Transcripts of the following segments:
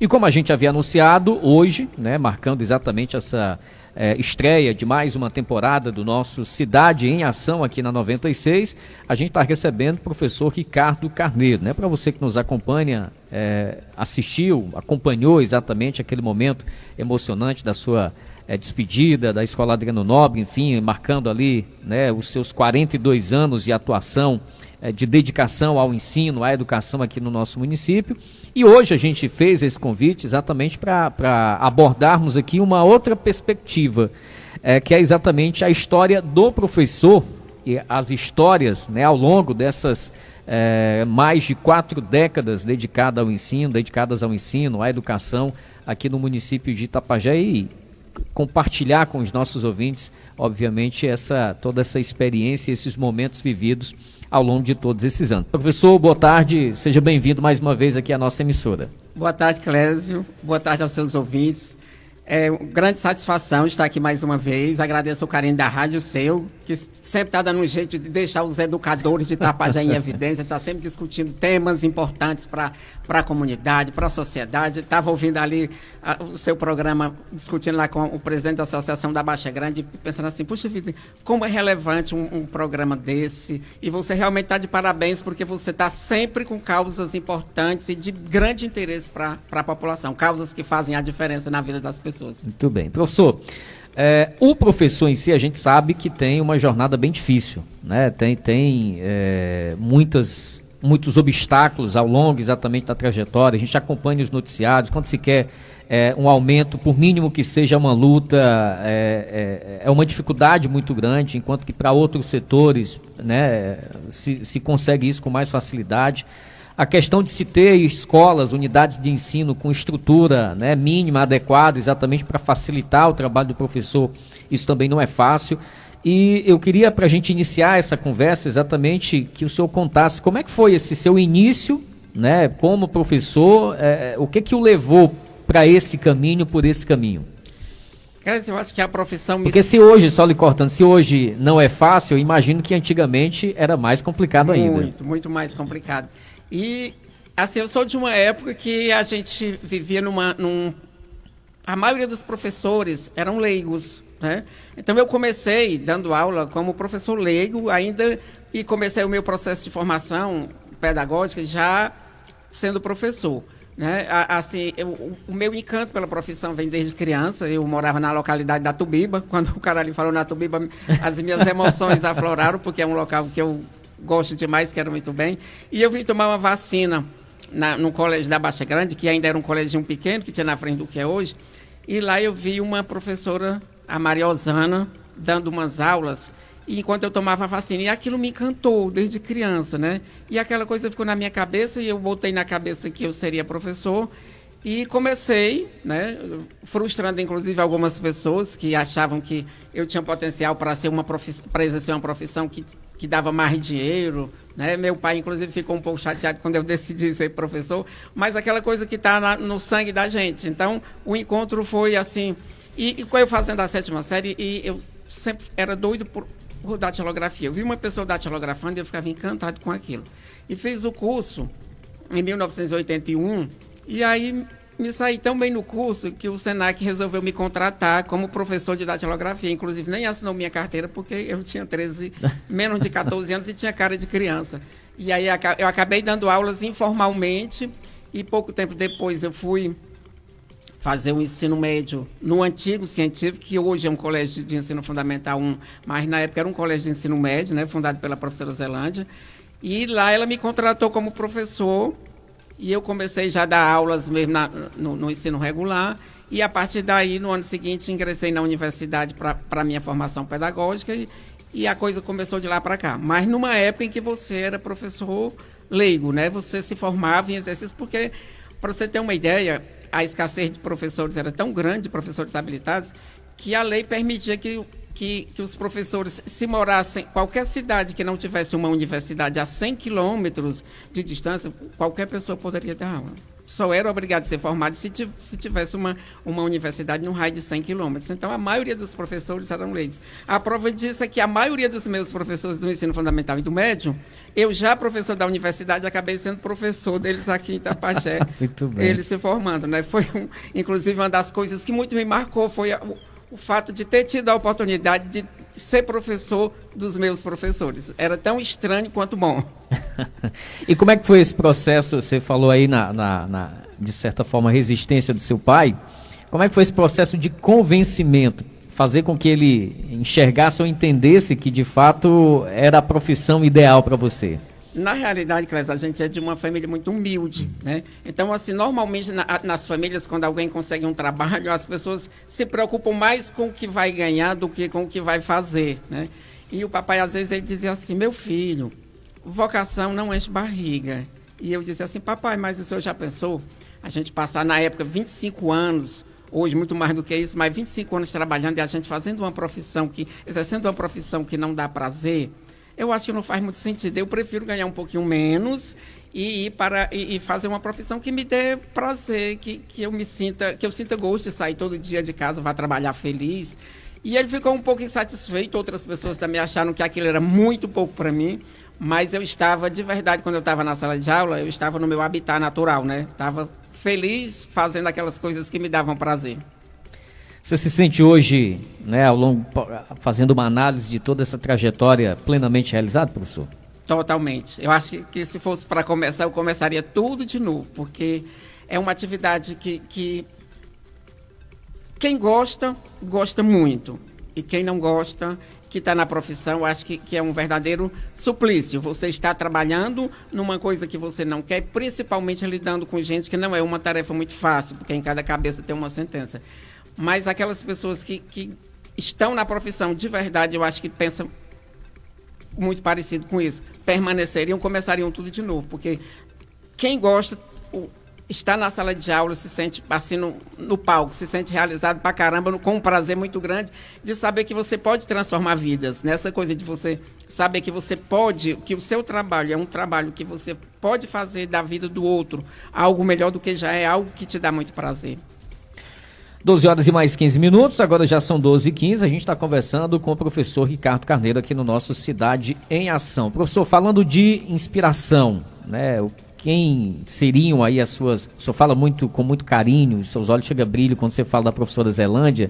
E como a gente havia anunciado hoje, né, marcando exatamente essa estreia de mais uma temporada do nosso Cidade em Ação aqui na 96, a gente está recebendo o professor Ricardo Carneiro, né? Para você que nos acompanha, acompanhou exatamente aquele momento emocionante da sua despedida da Escola Adriano Nobre, enfim, marcando ali, né, os seus 42 anos de atuação, de dedicação ao ensino, à educação aqui no nosso município. E hoje a gente fez esse convite exatamente para abordarmos aqui uma outra perspectiva, que é exatamente a história do professor e as histórias, né, ao longo dessas mais de 4 décadas dedicadas ao ensino, à educação aqui no município de Itapajé, e compartilhar com os nossos ouvintes, obviamente, toda essa experiência, esses momentos vividos ao longo de todos esses anos. Professor, boa tarde, seja bem-vindo mais uma vez aqui à nossa emissora. Boa tarde, Clésio, boa tarde aos seus ouvintes. É uma grande satisfação estar aqui mais uma vez. Agradeço o carinho da rádio seu, que sempre está dando um jeito de deixar os educadores de Itapajé em evidência, está sempre discutindo temas importantes para a comunidade, para a sociedade. Estava ouvindo ali o seu programa, discutindo lá com o presidente da Associação da Baixa Grande, pensando assim, puxa vida, como é relevante um programa desse. E você realmente está de parabéns, porque você está sempre com causas importantes e de grande interesse para a população, causas que fazem a diferença na vida das pessoas. Muito bem. Professor, o professor em si, a gente sabe que tem uma jornada bem difícil, né? Tem muitos obstáculos ao longo exatamente da trajetória. A gente acompanha os noticiários, quando se quer um aumento, por mínimo que seja uma luta, é uma dificuldade muito grande, enquanto que para outros setores, né, se consegue isso com mais facilidade. A questão de se ter escolas, unidades de ensino com estrutura, né, mínima, adequada, exatamente para facilitar o trabalho do professor, isso também não é fácil. E eu queria, para a gente iniciar essa conversa, exatamente que o senhor contasse como é que foi esse seu início, né, como professor, o que o levou para esse caminho, por esse caminho. Eu acho que a profissão... Porque se hoje, só lhe cortando, se hoje não é fácil, eu imagino que antigamente era mais complicado ainda. Muito mais complicado. E, assim, eu sou de uma época que a gente vivia a maioria dos professores eram leigos, né? Então, eu comecei dando aula como professor leigo ainda e comecei o meu processo de formação pedagógica já sendo professor, né? Assim, o meu encanto pela profissão vem desde criança. Eu morava na localidade da Tubiba. Quando o cara ali falou na Tubiba, as minhas emoções afloraram, porque é um local que eu gosto demais, quero muito bem. E eu vim tomar uma vacina no colégio da Baixa Grande, que ainda era um colégio pequeno, que tinha na frente do que é hoje. E lá eu vi uma professora, a Maria Osana, dando umas aulas, e enquanto eu tomava a vacina. E aquilo me encantou desde criança, né? E aquela coisa ficou na minha cabeça, e eu botei na cabeça que eu seria professor. E comecei, né, frustrando inclusive algumas pessoas que achavam que eu tinha potencial para exercer uma profissão que dava mais dinheiro, né? Meu pai inclusive ficou um pouco chateado quando eu decidi ser professor, mas aquela coisa que está no sangue da gente. Então o encontro foi assim, e eu fazendo a 7ª série, e eu sempre era doido por datilografia. Eu vi uma pessoa datilografando e eu ficava encantado com aquilo. E fiz o curso em 1981, e aí me saí tão bem no curso que o Senac resolveu me contratar como professor de datilografia. Inclusive, nem assinou minha carteira, porque eu tinha menos de 14 anos e tinha cara de criança. E aí eu acabei dando aulas informalmente, e pouco tempo depois eu fui fazer o ensino médio no antigo científico, que hoje é um colégio de ensino fundamental 1, mas na época era um colégio de ensino médio, né, fundado pela professora Zelândia. E lá ela me contratou como professor, e eu comecei já a dar aulas mesmo no ensino regular, e a partir daí, no ano seguinte, ingressei na universidade para a minha formação pedagógica, e a coisa começou de lá para cá. Mas numa época em que você era professor leigo, né? Você se formava em exercício, porque, para você ter uma ideia, a escassez de professores era tão grande, de professores habilitados, que a lei permitia que os professores, se morassem em qualquer cidade que não tivesse uma universidade a 100 quilômetros de distância, qualquer pessoa poderia dar aula. só era obrigado a ser formado se tivesse uma universidade no raio de 100 quilômetros. Então, a maioria dos professores eram leigos. A prova disso é que a maioria dos meus professores do ensino fundamental e do médio, eu já professor da universidade, acabei sendo professor deles aqui em Itapajé. Muito bem. Eles se formando, né? Foi, inclusive, uma das coisas que muito me marcou foi o fato de ter tido a oportunidade de ser professor dos meus professores. Era tão estranho quanto bom. E como é que foi esse processo? Você falou aí, de certa forma, resistência do seu pai. Como é que foi esse processo de convencimento? Fazer com que ele enxergasse ou entendesse que, de fato, era a profissão ideal para você? Na realidade, Clésio, a gente é de uma família muito humilde, né? Então, assim, normalmente nas famílias, quando alguém consegue um trabalho, as pessoas se preocupam mais com o que vai ganhar do que com o que vai fazer, né? E o papai, às vezes, ele dizia assim, meu filho, vocação não enche barriga. E eu dizia assim, papai, mas o senhor já pensou? A gente passar, na época, 25 anos, hoje muito mais do que isso, mas 25 anos trabalhando e a gente fazendo uma profissão exercendo uma profissão que não dá prazer, eu acho que não faz muito sentido. Eu prefiro ganhar um pouquinho menos e fazer uma profissão que me dê prazer, que eu sinta gosto de sair todo dia de casa, vá trabalhar feliz. E ele ficou um pouco insatisfeito, outras pessoas também acharam que aquilo era muito pouco para mim, mas eu estava, de verdade, quando eu estava na sala de aula, eu estava no meu habitat natural, né? Estava feliz fazendo aquelas coisas que me davam prazer. Você se sente hoje, né, fazendo uma análise de toda essa trajetória plenamente realizada, professor? Totalmente. Eu acho que se fosse para começar, eu começaria tudo de novo, porque é uma atividade que quem gosta, gosta muito. E quem não gosta, que está na profissão, acho que é um verdadeiro suplício. Você está trabalhando numa coisa que você não quer, principalmente lidando com gente que não é uma tarefa muito fácil, porque em cada cabeça tem uma sentença. Mas aquelas pessoas que estão na profissão de verdade, eu acho que pensam muito parecido com isso. Permaneceriam, começariam tudo de novo. Porque quem gosta, está na sala de aula, se sente assim no palco, se sente realizado pra caramba, com um prazer muito grande de saber que você pode transformar vidas. Nessa coisa de você saber que você pode, que o seu trabalho é um trabalho que você pode fazer da vida do outro algo melhor do que já é, algo que te dá muito prazer. 12 horas e mais 15 minutos, agora já são 12h15, a gente está conversando com o professor Ricardo Carneiro aqui no nosso Cidade em Ação. Professor, falando de inspiração, né, quem seriam aí as suas... O senhor fala com muito carinho, seus olhos chegam a brilho quando você fala da professora Zelândia,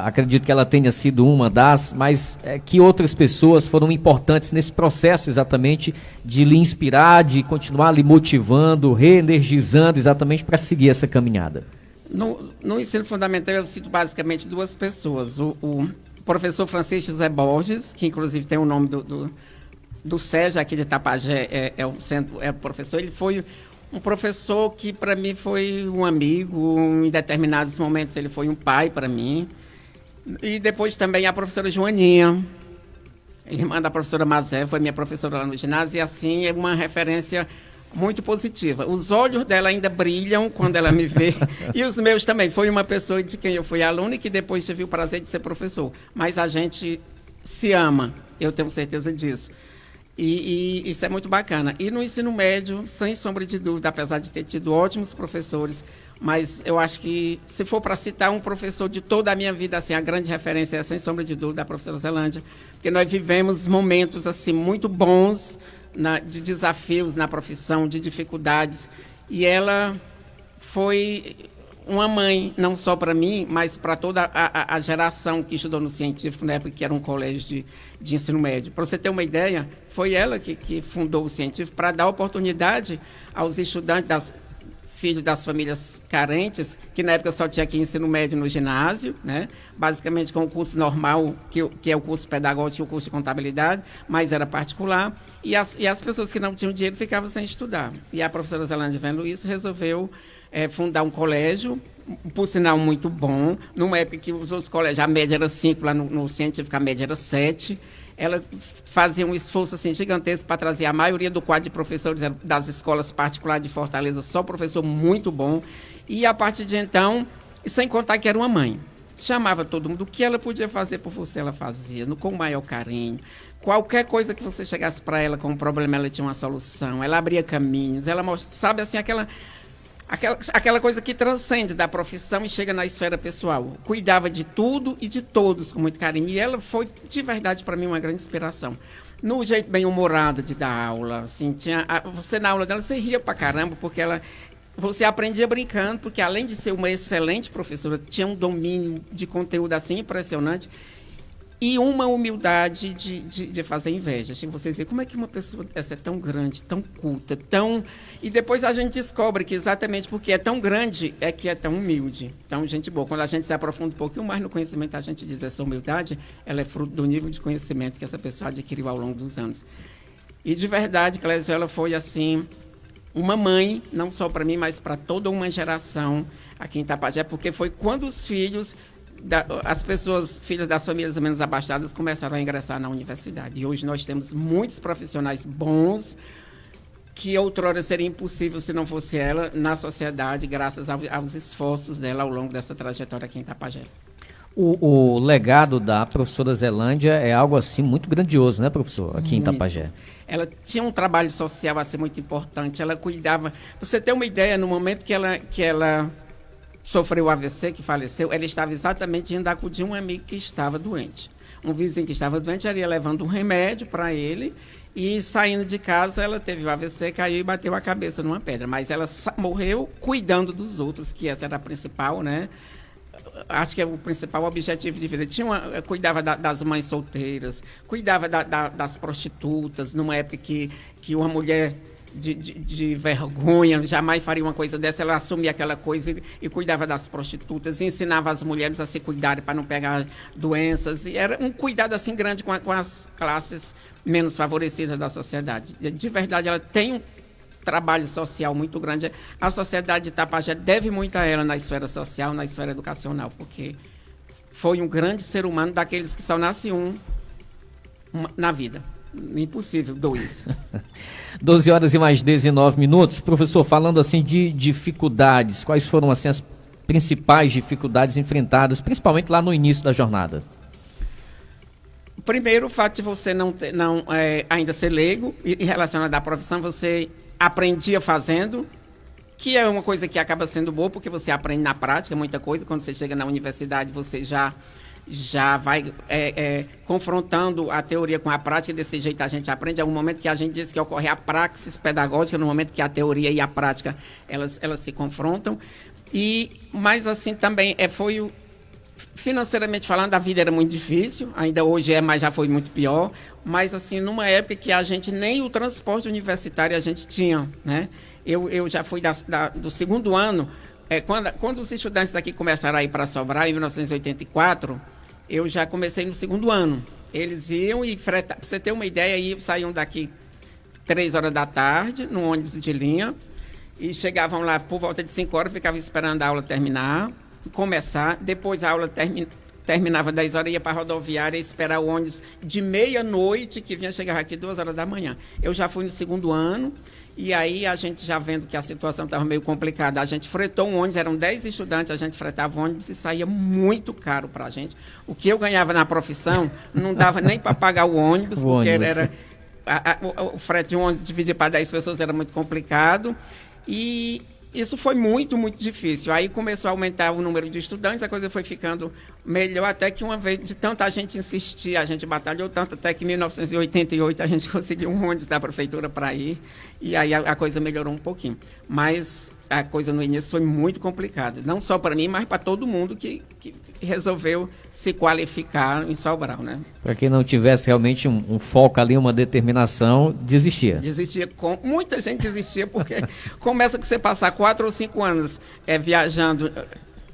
acredito que ela tenha sido uma das, mas que outras pessoas foram importantes nesse processo exatamente de lhe inspirar, de continuar lhe motivando, reenergizando exatamente para seguir essa caminhada? No ensino fundamental, eu cito basicamente duas pessoas. O professor Francisco José Borges, que inclusive tem o nome do SEJA aqui de Itapajé, é o professor. Ele foi um professor que, para mim, foi um amigo. Em determinados momentos, ele foi um pai para mim. E depois também a professora Joaninha, irmã da professora Mazé, foi minha professora lá no ginásio. E, assim, é uma referência muito positiva. Os olhos dela ainda brilham quando ela me vê, e os meus também. Foi uma pessoa de quem eu fui aluno e que depois tive o prazer de ser professor. Mas a gente se ama, eu tenho certeza disso. E isso é muito bacana. E no ensino médio, sem sombra de dúvida, apesar de ter tido ótimos professores, mas eu acho que, se for para citar um professor de toda a minha vida, assim, a grande referência é, sem sombra de dúvida, a professora Zelândia, porque nós vivemos momentos assim muito bons, de desafios na profissão, de dificuldades, e ela foi uma mãe, não só para mim, mas para toda a geração que estudou no científico, na época que era um colégio de ensino médio. Para você ter uma ideia, foi ela que fundou o científico para dar oportunidade aos estudantes, filhos das famílias carentes, que na época só tinha aqui ensino médio no ginásio, né? Basicamente com o curso normal, que é o curso pedagógico e o curso de contabilidade, mas era particular, e as pessoas que não tinham dinheiro ficavam sem estudar. E a professora Zelândia, vendo isso, resolveu fundar um colégio, por sinal muito bom, numa época que os outros colégios, a média era 5, lá no científico a média era 7, ela fazia um esforço assim, gigantesco para trazer a maioria do quadro de professores das escolas particulares de Fortaleza, só professor muito bom. E a partir de então, sem contar que era uma mãe, chamava todo mundo, o que ela podia fazer por você, ela fazia, com o maior carinho. Qualquer coisa que você chegasse para ela com um problema, ela tinha uma solução, ela abria caminhos, ela mostrava, sabe assim, aquela coisa que transcende da profissão e chega na esfera pessoal. Cuidava de tudo e de todos com muito carinho. E ela foi, de verdade, para mim, uma grande inspiração. No jeito bem-humorado de dar aula, assim, você na aula dela, você ria pra caramba, porque você aprendia brincando, porque além de ser uma excelente professora, tinha um domínio de conteúdo assim impressionante e uma humildade de fazer inveja. Assim, você dizer, como é que uma pessoa dessa é tão grande, tão culta, tão... E depois a gente descobre que exatamente porque é tão grande, é que é tão humilde, tão gente boa. Quando a gente se aprofunda um pouquinho mais no conhecimento, a gente diz, essa humildade, ela é fruto do nível de conhecimento que essa pessoa adquiriu ao longo dos anos. E de verdade, Clésio, ela foi assim, uma mãe, não só para mim, mas para toda uma geração aqui em Tapajé, porque foi quando os filhos... as pessoas, filhas das famílias menos abastadas, começaram a ingressar na universidade. E hoje nós temos muitos profissionais bons, que outrora seria impossível se não fosse ela na sociedade, graças aos esforços dela ao longo dessa trajetória aqui em Tapajé. O legado da professora Zelândia é algo assim muito grandioso, né, professor, aqui em Tapajé? Ela tinha um trabalho social assim, muito importante, ela cuidava... Pra você ter uma ideia, no momento que ela sofreu o AVC, que faleceu, ela estava exatamente indo acudir um amigo que estava doente. Um vizinho que estava doente, ela ia levando um remédio para ele e saindo de casa, ela teve o AVC, caiu e bateu a cabeça numa pedra. Mas ela morreu cuidando dos outros, que essa era a principal, né? Acho que é o principal objetivo de vida. Cuidava das mães solteiras, cuidava das prostitutas, numa época que uma mulher... De vergonha, jamais faria uma coisa dessa, ela assumia aquela coisa e cuidava das prostitutas, e ensinava as mulheres a se cuidarem para não pegar doenças, e era um cuidado assim grande com as classes menos favorecidas da sociedade. De verdade, ela tem um trabalho social muito grande. A sociedade de Tapajé deve muito a ela na esfera social, na esfera educacional, porque foi um grande ser humano daqueles que só nasce na vida. Impossível, 2. 12 horas e mais 19 minutos. Professor, falando assim de dificuldades, quais foram assim as principais dificuldades enfrentadas, principalmente lá no início da jornada? Primeiro, o fato de você ainda ser leigo e relacionado à profissão, você aprendia fazendo, que é uma coisa que acaba sendo boa, porque você aprende na prática muita coisa. Quando você chega na universidade, você já vai confrontando a teoria com a prática, desse jeito a gente aprende. É um momento que a gente diz que ocorre a praxis pedagógica, no momento que a teoria e a prática, elas se confrontam. Mas assim também, financeiramente falando, a vida era muito difícil, ainda hoje mas já foi muito pior, mas assim, numa época que a gente nem o transporte universitário a gente tinha, né? Eu já fui do segundo ano. Quando os estudantes aqui começaram a ir para Sobral, em 1984, eu já comecei no segundo ano. Eles iam e fretavam, para você ter uma ideia, saíam daqui 3 horas da tarde, no ônibus de linha, e chegavam lá por volta de 5 horas, ficavam esperando a aula terminar, começar, depois a aula terminava 10 horas, ia para a rodoviária esperar o ônibus de meia-noite, que chegava aqui 2 horas da manhã. Eu já fui no segundo ano, e aí a gente já vendo que a situação estava meio complicada, a gente fretou um ônibus, eram 10 estudantes, a gente fretava um ônibus e saía muito caro para a gente. O que eu ganhava na profissão não dava nem para pagar o ônibus, porque era o frete de um ônibus dividido para 10 pessoas era muito complicado. E isso foi muito, muito difícil. Aí começou a aumentar o número de estudantes, a coisa foi ficando melhor, até que uma vez, de tanta gente insistir, a gente batalhou tanto, até que em 1988 a gente conseguiu um ônibus da prefeitura para ir, e aí a coisa melhorou um pouquinho. Mas a coisa no início foi muito complicada, não só para mim, mas para todo mundo que resolveu se qualificar em Sobral, né? Para quem não tivesse realmente um foco ali, uma determinação, desistia. Muita gente desistia, porque começa que você passar 4 ou 5 anos viajando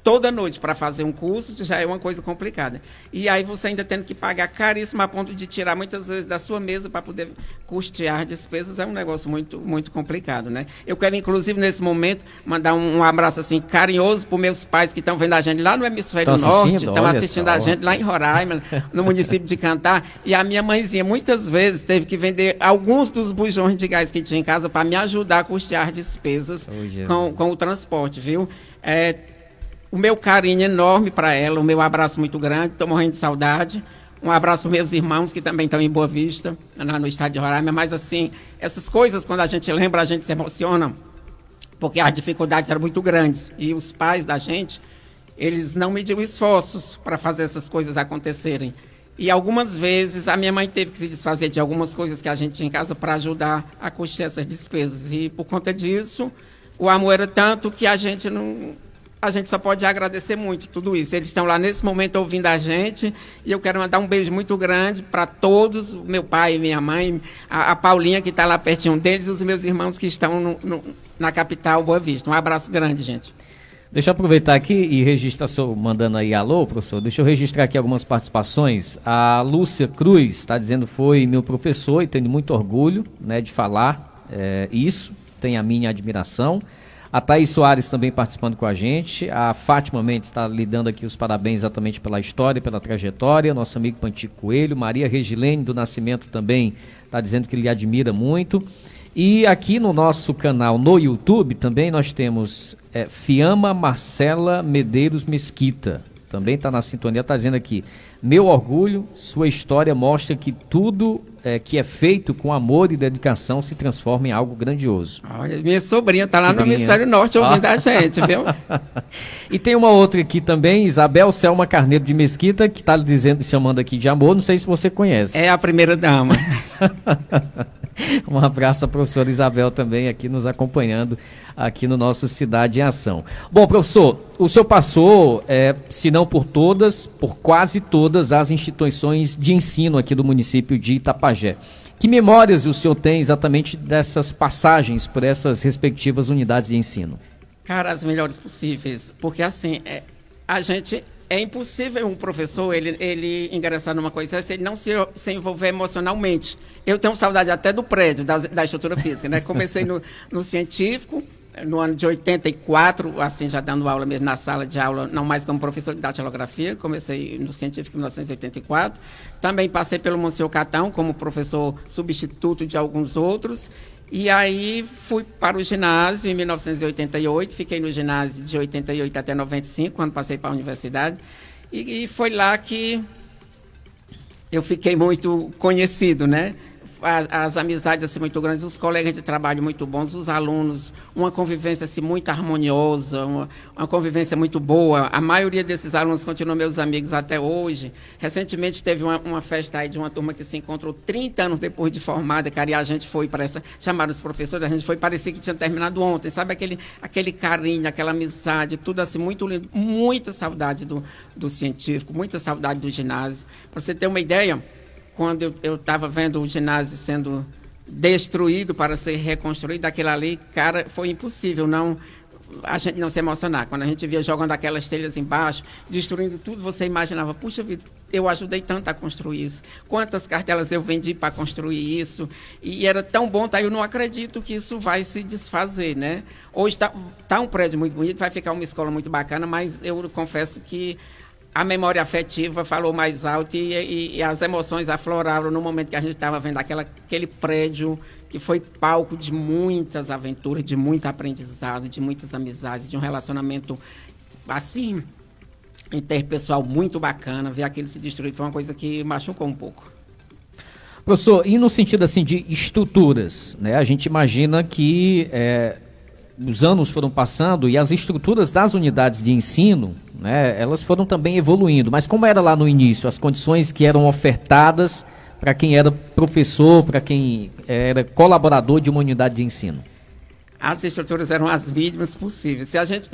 toda noite para fazer um curso, já é uma coisa complicada. E aí você ainda tendo que pagar caríssimo a ponto de tirar muitas vezes da sua mesa para poder custear despesas, é um negócio muito, muito complicado, né? Eu quero, inclusive, nesse momento, mandar um abraço assim carinhoso para os meus pais que estão vendo a gente lá no Hemisfério Norte, estão assistindo a gente lá em Roraima, no município de Cantar, e a minha mãezinha muitas vezes teve que vender alguns dos bujões de gás que tinha em casa para me ajudar a custear despesas com o transporte, viu? O meu carinho enorme para ela, o meu abraço muito grande, estou morrendo de saudade. Um abraço para meus irmãos que também estão em Boa Vista, lá no estado de Roraima. Mas assim, essas coisas, quando a gente lembra, a gente se emociona. porque as dificuldades eram muito grandes. E os pais da gente, eles não mediam esforços para fazer essas coisas acontecerem. E algumas vezes a minha mãe teve que se desfazer de algumas coisas que a gente tinha em casa para ajudar a custear essas despesas. E por conta disso, o amor era tanto que a gente só pode agradecer muito tudo isso. Eles estão lá nesse momento ouvindo a gente e eu quero mandar um beijo muito grande para todos, meu pai e minha mãe, a Paulinha que está lá pertinho deles e os meus irmãos que estão na capital, Boa Vista. Um abraço grande, gente. Deixa eu aproveitar aqui e registrar, mandando aí alô, professor, deixa eu registrar aqui algumas participações. A Lúcia Cruz está dizendo foi meu professor e tenho muito orgulho, né, de falar isso, tem a minha admiração. A Thaís Soares também participando com a gente. A Fátima Mendes está lhe dando aqui os parabéns exatamente pela história, pela trajetória. Nosso amigo Pantico Coelho. Maria Regilene do Nascimento também está dizendo que lhe admira muito. E aqui no nosso canal no YouTube também nós temos Fiamma Marcela Medeiros Mesquita. Também está na sintonia, está dizendo aqui: meu orgulho, sua história mostra que tudo que é feito com amor e dedicação se transforma em algo grandioso. Olha, minha sobrinha está lá no Hemisfério Norte ouvindo a gente, viu? E tem uma outra aqui também, Isabel Selma Carneiro de Mesquita, que está dizendo, chamando aqui de amor, não sei se você conhece. É a primeira dama. Um abraço à professora Isabel também aqui nos acompanhando aqui no nosso Cidade em Ação. Bom, professor, o senhor passou, se não por todas, por quase todas as instituições de ensino aqui do município de Itapajé. Que memórias o senhor tem exatamente dessas passagens por essas respectivas unidades de ensino? Cara, as melhores possíveis, porque assim, é impossível um professor, ele ingressar numa coisa se ele não se envolver emocionalmente. Eu tenho saudade até do prédio, da estrutura física, né? Comecei no científico, no ano de 84, assim, já dando aula mesmo na sala de aula, não mais como professor de datilografia, comecei no científico em 1984. Também passei pelo Monsenhor Catão como professor substituto de alguns outros. E aí fui para o ginásio em 1988, fiquei no ginásio de 88 até 95, quando passei para a universidade, e foi lá que eu fiquei muito conhecido, né? As amizades assim, muito grandes, os colegas de trabalho muito bons, os alunos, uma convivência assim, muito harmoniosa, uma convivência muito boa. A maioria desses alunos continuam meus amigos até hoje. Recentemente teve uma festa aí de uma turma que se encontrou 30 anos depois de formada, cara, e a gente foi para essa, chamaram os professores, a gente foi, parecia que tinha terminado ontem, sabe? Aquele carinho, aquela amizade, tudo assim, muito lindo. Muita saudade do científico, muita saudade do ginásio. Para você ter uma ideia, quando eu estava vendo o ginásio sendo destruído para ser reconstruído, aquilo ali, cara, foi impossível a gente não se emocionar. Quando a gente via jogando aquelas telhas embaixo, destruindo tudo, você imaginava, puxa vida, eu ajudei tanto a construir isso. Quantas cartelas eu vendi para construir isso? E era tão bom, eu não acredito que isso vai se desfazer, né? Hoje está um prédio muito bonito, vai ficar uma escola muito bacana, mas eu confesso que a memória afetiva falou mais alto e as emoções afloraram no momento que a gente estava vendo aquele prédio que foi palco de muitas aventuras, de muito aprendizado, de muitas amizades, de um relacionamento, assim, interpessoal muito bacana. Ver aquilo se destruir foi uma coisa que machucou um pouco. Professor, e no sentido assim de estruturas, né? A gente imagina que os anos foram passando e as estruturas das unidades de ensino, né, elas foram também evoluindo. Mas como era lá no início, as condições que eram ofertadas para quem era professor, para quem era colaborador de uma unidade de ensino? As estruturas eram as mínimas possíveis. Se a gente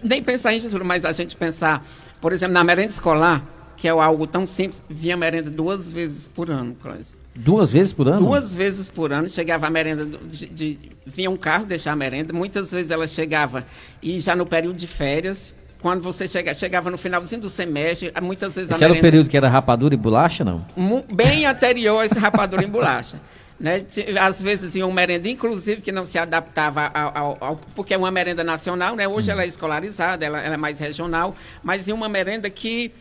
nem pensar em estrutura, mas a gente pensar, por exemplo, na merenda escolar, que é algo tão simples, vinha merenda 2 vezes por ano, Cláudio. 2 vezes por ano? 2 vezes por ano, chegava a merenda, vinha um carro deixar a merenda, muitas vezes ela chegava, e já no período de férias, quando você chegava no finalzinho do semestre, muitas vezes Esse era o período que era rapadura e bolacha, não? Bem anterior a esse rapadura e bolacha. Né? Às vezes vinha uma merenda, inclusive, que não se adaptava porque é uma merenda nacional, né? Hoje ela é escolarizada, ela é mais regional, mas vinha uma merenda que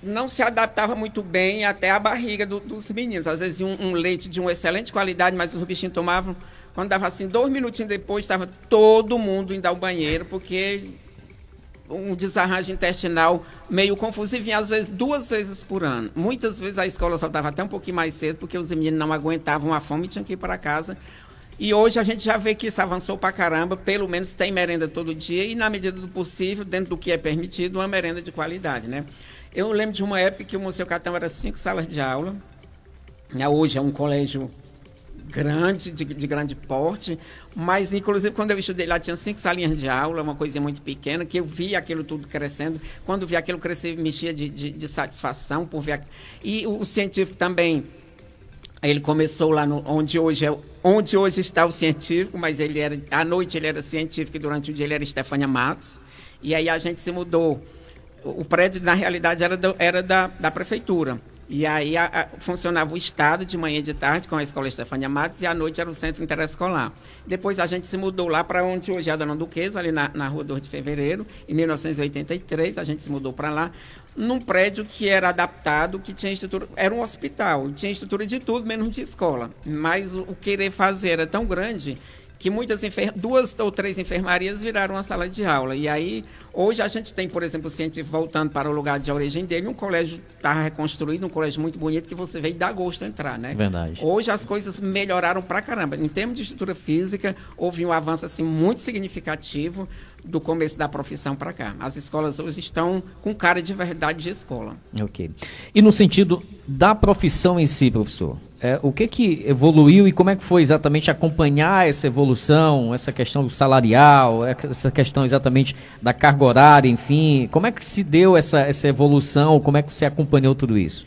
não se adaptava muito bem até a barriga dos meninos. Às vezes um leite de uma excelente qualidade, mas os bichinhos tomavam, quando dava assim 2 minutinhos depois, estava todo mundo indo ao banheiro, porque um desarranjo intestinal meio confuso, e vinha às vezes 2 vezes por ano. Muitas vezes a escola soltava até um pouquinho mais cedo, porque os meninos não aguentavam a fome e tinham que ir para casa. E hoje a gente já vê que isso avançou pra caramba, pelo menos tem merenda todo dia e, na medida do possível, dentro do que é permitido, uma merenda de qualidade, né? Eu lembro de uma época que o Monsenhor Catão era 5 salas de aula, né? Hoje é um colégio grande, de grande porte, mas inclusive quando eu estudei lá tinha 5 salinhas de aula, uma coisinha muito pequena, que eu vi aquilo tudo crescendo. Quando vi aquilo crescer, me enchia de satisfação por ver. E o científico também, ele começou lá onde hoje está o científico, mas à noite ele era científico e durante o dia ele era Estefânia Matos. E aí a gente se mudou. O prédio, na realidade, era da prefeitura. E aí funcionava o Estado de manhã e de tarde com a Escola Estefânia Matos e à noite era o Centro Interescolar. Depois a gente se mudou lá para onde hoje é a Dona Duquesa, ali na rua 2 de Fevereiro. Em 1983 a gente se mudou para lá, num prédio que era adaptado, que tinha estrutura, era um hospital, tinha estrutura de tudo, menos de escola. Mas o querer fazer era tão grande que 2 ou 3 enfermarias viraram uma sala de aula. E aí, hoje a gente tem, por exemplo, o científico voltando para o lugar de origem dele, um colégio está reconstruído, um colégio muito bonito, que você vê e dá gosto de entrar, né? Verdade. Hoje as coisas melhoraram pra caramba. Em termos de estrutura física, houve um avanço assim, muito significativo do começo da profissão para cá. As escolas hoje estão com cara de verdade de escola. Ok. E no sentido da profissão em si, professor? O que evoluiu e como é que foi exatamente acompanhar essa evolução, essa questão salarial, essa questão exatamente da carga horária, enfim, como é que se deu essa evolução, como é que você acompanhou tudo isso?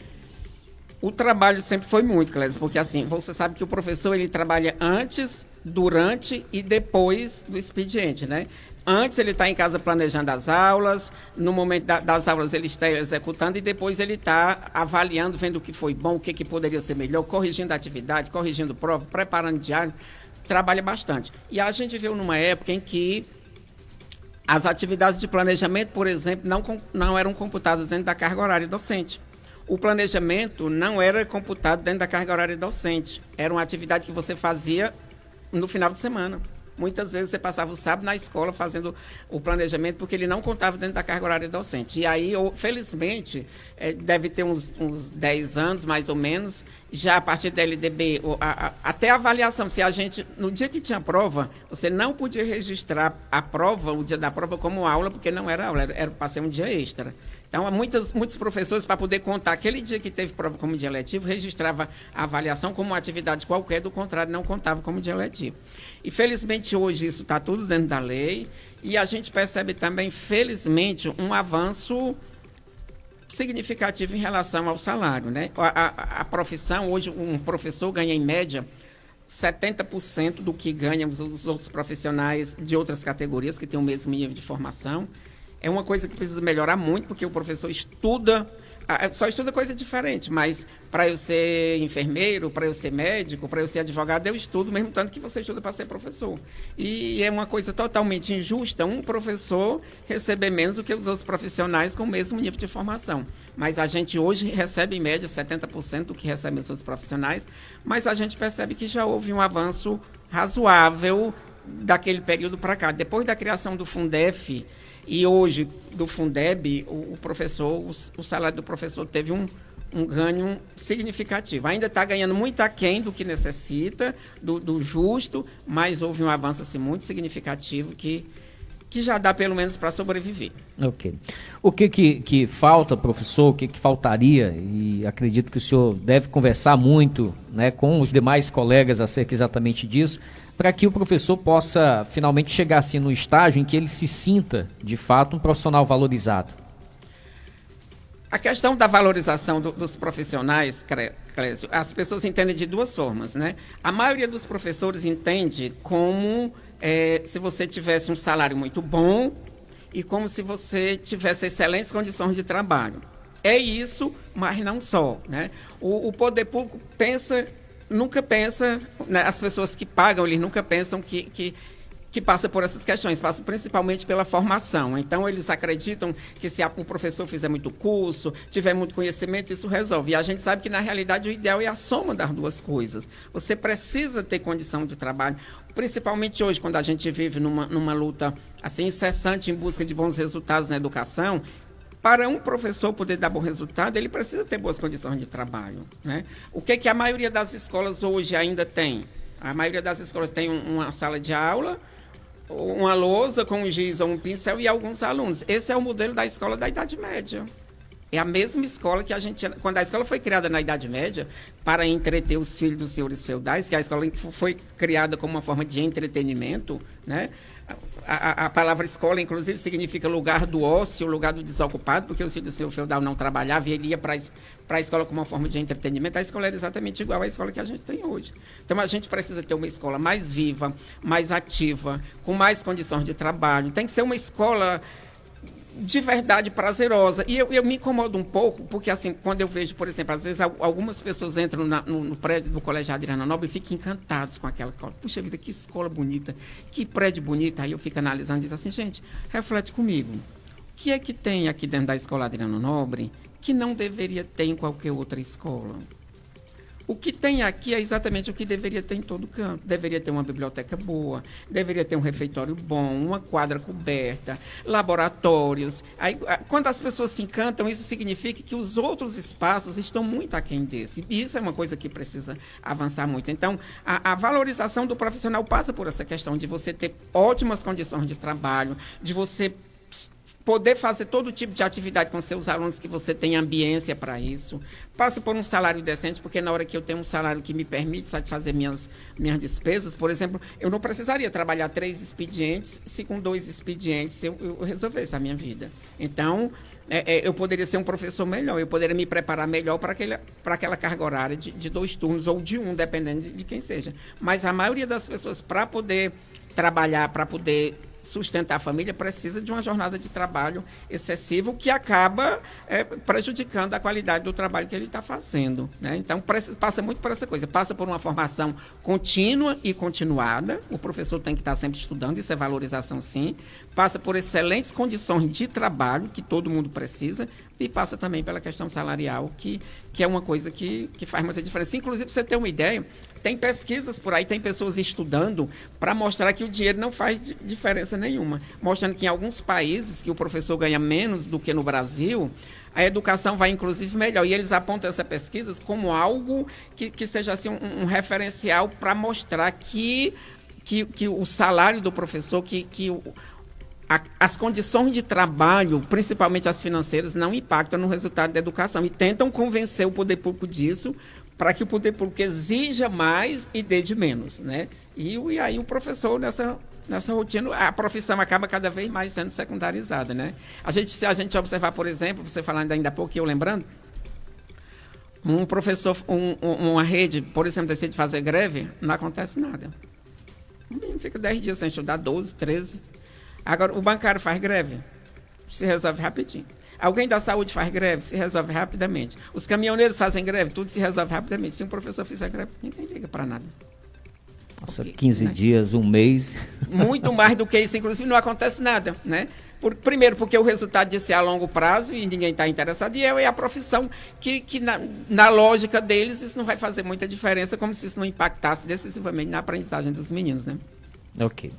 O trabalho sempre foi muito, Clésio, porque assim, você sabe que o professor ele trabalha antes, durante e depois do expediente, né? Antes ele está em casa planejando as aulas, no momento das aulas ele está executando e depois ele está avaliando, vendo o que foi bom, o que poderia ser melhor, corrigindo a atividade, corrigindo prova, preparando diário, trabalha bastante. E a gente viu numa época em que as atividades de planejamento, por exemplo, não eram computadas dentro da carga horária docente. O planejamento não era computado dentro da carga horária docente. Era uma atividade que você fazia no final de semana. Muitas vezes você passava o sábado na escola fazendo o planejamento porque ele não contava dentro da carga horária docente. E aí, felizmente, deve ter uns 10 anos, mais ou menos, já a partir da LDB, até a avaliação, se a gente, no dia que tinha prova, você não podia registrar a prova, o dia da prova, como aula, porque não era aula, era para ser um dia extra. Então, muitos professores, para poder contar aquele dia que teve prova como dia letivo, registrava a avaliação como uma atividade qualquer, do contrário, não contava como dia letivo. E, felizmente, hoje isso está tudo dentro da lei e a gente percebe também, felizmente, um avanço significativo em relação ao salário, né? A profissão, hoje, um professor ganha, em média, 70% do que ganham os outros profissionais de outras categorias que têm o mesmo nível de formação. É uma coisa que precisa melhorar muito, porque o professor só estuda coisa diferente, mas para eu ser enfermeiro, para eu ser médico, para eu ser advogado, eu estudo mesmo tanto que você estuda para ser professor. E é uma coisa totalmente injusta um professor receber menos do que os outros profissionais com o mesmo nível de formação. Mas a gente hoje recebe, em média, 70% do que recebem os outros profissionais, mas a gente percebe que já houve um avanço razoável daquele período para cá. Depois da criação do Fundef, e hoje, do Fundeb, o salário do professor teve um ganho significativo. Ainda está ganhando muito aquém do que necessita, do justo, mas houve um avanço assim, muito significativo que já dá pelo menos para sobreviver. Ok. O que falta, professor, o que faltaria, e acredito que o senhor deve conversar muito, né, com os demais colegas acerca exatamente disso, para que o professor possa finalmente chegar assim no estágio em que ele se sinta, de fato, um profissional valorizado? A questão da valorização dos profissionais, Clésio, as pessoas entendem de duas formas, né? A maioria dos professores entende como se você tivesse um salário muito bom e como se você tivesse excelentes condições de trabalho. É isso, mas não só, né? O poder público nunca pensa, né, as pessoas que pagam, eles nunca pensam que passa por essas questões, passa principalmente pela formação. Então, eles acreditam que se o professor fizer muito curso, tiver muito conhecimento, isso resolve. E a gente sabe que, na realidade, o ideal é a soma das duas coisas. Você precisa ter condição de trabalho, principalmente hoje, quando a gente vive numa luta assim, incessante em busca de bons resultados na educação. Para um professor poder dar bom resultado, ele precisa ter boas condições de trabalho, né? O que a maioria das escolas hoje ainda tem? A maioria das escolas tem uma sala de aula, uma lousa com um giz ou um pincel e alguns alunos. Esse é o modelo da escola da Idade Média. É a mesma escola que a gente... Quando a escola foi criada na Idade Média para entreter os filhos dos senhores feudais, que a escola foi criada como uma forma de entretenimento, né? A palavra escola, inclusive, significa lugar do ócio, lugar do desocupado, porque o filho do senhor feudal não trabalhava e ele ia para a escola como uma forma de entretenimento. A escola era exatamente igual à escola que a gente tem hoje. Então, a gente precisa ter uma escola mais viva, mais ativa, com mais condições de trabalho. Tem que ser uma escola de verdade prazerosa. E eu me incomodo um pouco, porque assim, quando eu vejo, por exemplo, às vezes algumas pessoas entram no prédio do Colégio Adriana Nobre e ficam encantados com aquela escola. Puxa vida, que escola bonita, que prédio bonito. Aí eu fico analisando e diz assim, gente, reflete comigo. O que é que tem aqui dentro da Escola Adriana Nobre que não deveria ter em qualquer outra escola? O que tem aqui é exatamente o que deveria ter em todo canto. Deveria ter uma biblioteca boa, deveria ter um refeitório bom, uma quadra coberta, laboratórios. Aí, quando as pessoas se encantam, isso significa que os outros espaços estão muito aquém desse. E isso é uma coisa que precisa avançar muito. Então, a valorização do profissional passa por essa questão de você ter ótimas condições de trabalho, de você poder fazer todo tipo de atividade com seus alunos, que você tenha ambiência para isso. Passa por um salário decente, porque na hora que eu tenho um salário que me permite satisfazer minhas despesas, por exemplo, eu não precisaria trabalhar 3 expedientes, se com 2 expedientes eu resolvesse a minha vida. Então, eu poderia ser um professor melhor, eu poderia me preparar melhor para aquela carga horária de 2 turnos, ou de 1, dependendo de quem seja. Mas a maioria das pessoas, para poder trabalhar, para poder sustentar a família, precisa de uma jornada de trabalho excessiva, o que acaba prejudicando a qualidade do trabalho que ele está fazendo, né? Então, passa muito por essa coisa, passa por uma formação contínua e continuada, o professor tem que estar sempre estudando, isso é valorização sim, passa por excelentes condições de trabalho, que todo mundo precisa, e passa também pela questão salarial, que é uma coisa que faz muita diferença. Inclusive, para você ter uma ideia, tem pesquisas por aí, tem pessoas estudando para mostrar que o dinheiro não faz diferença nenhuma. Mostrando que em alguns países que o professor ganha menos do que no Brasil, a educação vai, inclusive, melhor. E eles apontam essas pesquisas como algo que seja assim, um referencial para mostrar que o salário do professor, as condições de trabalho, principalmente as financeiras, não impactam no resultado da educação. E tentam convencer o poder público disso, para que o poder público exija mais e dê de menos, né? E aí o professor, nessa rotina, a profissão acaba cada vez mais sendo secundarizada, né? Se a gente observar, por exemplo, você falando ainda há pouco, eu lembrando, um professor, uma rede, por exemplo, decide fazer greve, não acontece nada. O menino fica 10 dias sem estudar, 12, 13. Agora, o bancário faz greve, se resolve rapidinho. Alguém da saúde faz greve, se resolve rapidamente. Os caminhoneiros fazem greve, tudo se resolve rapidamente. Se um professor fizer greve, ninguém liga para nada. Nossa, 15 dias, um mês. Muito mais do que isso, inclusive não acontece nada, né? Primeiro, porque o resultado disso é a longo prazo e ninguém está interessado, e é a profissão que na lógica deles, isso não vai fazer muita diferença, como se isso não impactasse decisivamente na aprendizagem dos meninos, né? Ok.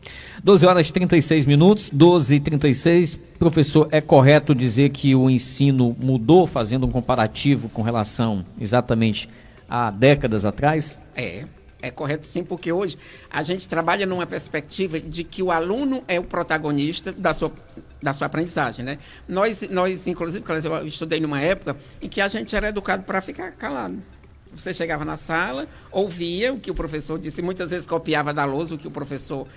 12h36, 12h36. Professor, é correto dizer que o ensino mudou, fazendo um comparativo com relação exatamente a décadas atrás? É correto sim, porque hoje a gente trabalha numa perspectiva de que o aluno é o protagonista da sua aprendizagem, né? Nós, inclusive, eu estudei numa época em que a gente era educado para ficar calado. Você chegava na sala, ouvia o que o professor disse, muitas vezes copiava da lousa o que o professor,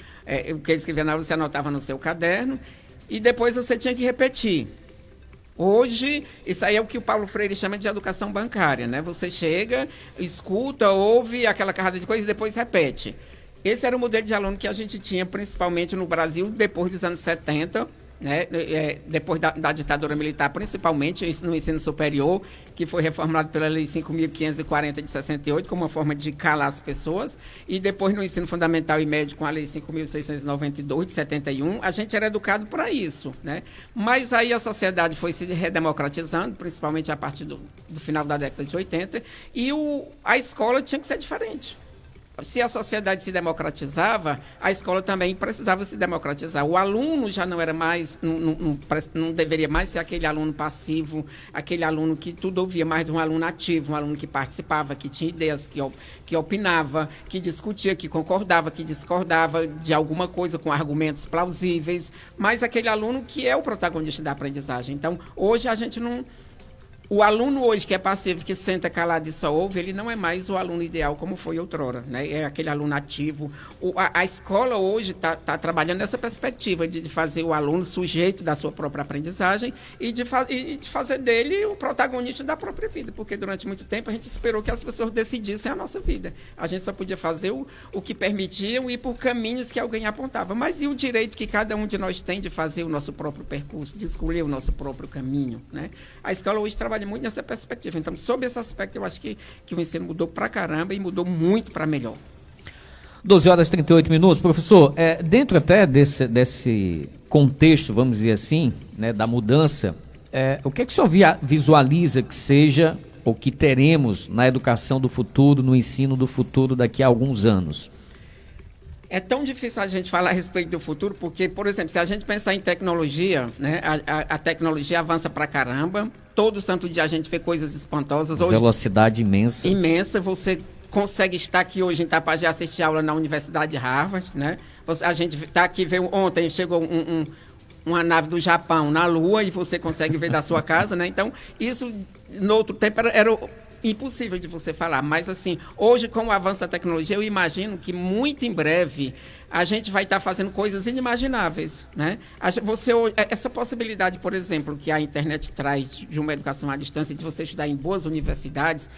o que ele escrevia na lousa, você anotava no seu caderno, e depois você tinha que repetir. Hoje, isso aí é o que o Paulo Freire chama de educação bancária, né? Você chega, escuta, ouve aquela carrada de coisas e depois repete. Esse era o modelo de aluno que a gente tinha, principalmente no Brasil, depois dos anos 70, né? Depois da ditadura militar, principalmente no ensino superior, que foi reformulado pela Lei 5.540 de 68, como uma forma de calar as pessoas, e depois no ensino fundamental e médio, com a Lei 5.692 de 71, a gente era educado para isso, né? Mas aí a sociedade foi se redemocratizando, principalmente a partir do final da década de 80, e a escola tinha que ser diferente. se a sociedade se democratizava, a escola também precisava se democratizar. O aluno já não era mais, não deveria mais ser aquele aluno passivo, aquele aluno que tudo ouvia, mais de um aluno ativo, um aluno que participava, que tinha ideias, que opinava, que discutia, que concordava, que discordava de alguma coisa com argumentos plausíveis, mas aquele aluno que é o protagonista da aprendizagem. Então, hoje a gente não... O aluno hoje que é passivo, que senta calado e só ouve, ele não é mais o aluno ideal como foi outrora, né? É aquele aluno ativo. A escola hoje está trabalhando nessa perspectiva de fazer o aluno sujeito da sua própria aprendizagem e de fazer dele o protagonista da própria vida, porque durante muito tempo a gente esperou que as pessoas decidissem a nossa vida. A gente só podia fazer o que permitiam e por caminhos que alguém apontava. Mas e o direito que cada um de nós tem de fazer o nosso próprio percurso, de escolher o nosso próprio caminho, né? A escola hoje trabalha muito nessa perspectiva. Então, sob esse aspecto, eu acho que o ensino mudou pra caramba e mudou muito para melhor. 12 horas e 38 minutos. Professor, dentro até desse contexto, vamos dizer assim, né, da mudança, o que é que o senhor visualiza que seja ou que teremos na educação do futuro, no ensino do futuro daqui a alguns anos? É tão difícil a gente falar a respeito do futuro, porque, por exemplo, se a gente pensar em tecnologia, né, a tecnologia avança pra caramba, todo santo dia a gente vê coisas espantosas. Hoje, velocidade imensa. Imensa, você consegue estar aqui hoje em Tapajé e assistir aula na Universidade de Harvard, né? A gente está aqui, ontem chegou uma nave do Japão na Lua e você consegue ver da sua casa, né? Então, isso, no outro tempo, era impossível de você falar, mas assim, hoje com o avanço da tecnologia, eu imagino que muito em breve a gente vai estar fazendo coisas inimagináveis, né? Essa possibilidade, por exemplo, que a internet traz de uma educação à distância, de você estudar em boas universidades,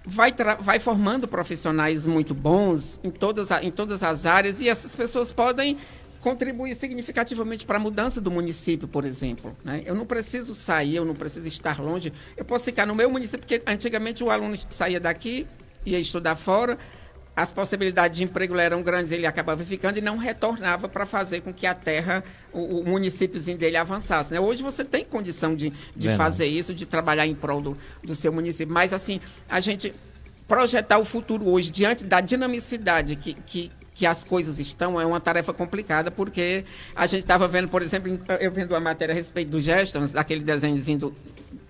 vai formando profissionais muito bons em todas as áreas, e essas pessoas podem contribuir significativamente para a mudança do município, por exemplo, né? Eu não preciso sair, eu não preciso estar longe, eu posso ficar no meu município, porque antigamente o aluno saía daqui, ia estudar fora, as possibilidades de emprego eram grandes, ele acabava ficando e não retornava para fazer com que a terra, o municípiozinho dele avançasse, né? Hoje você tem condição de fazer isso, de trabalhar em prol do seu município, mas assim, a gente projetar o futuro hoje, diante da dinamicidade que as coisas estão, é uma tarefa complicada, porque a gente estava vendo, por exemplo, eu vendo uma matéria a respeito do Gestons, daquele desenhozinho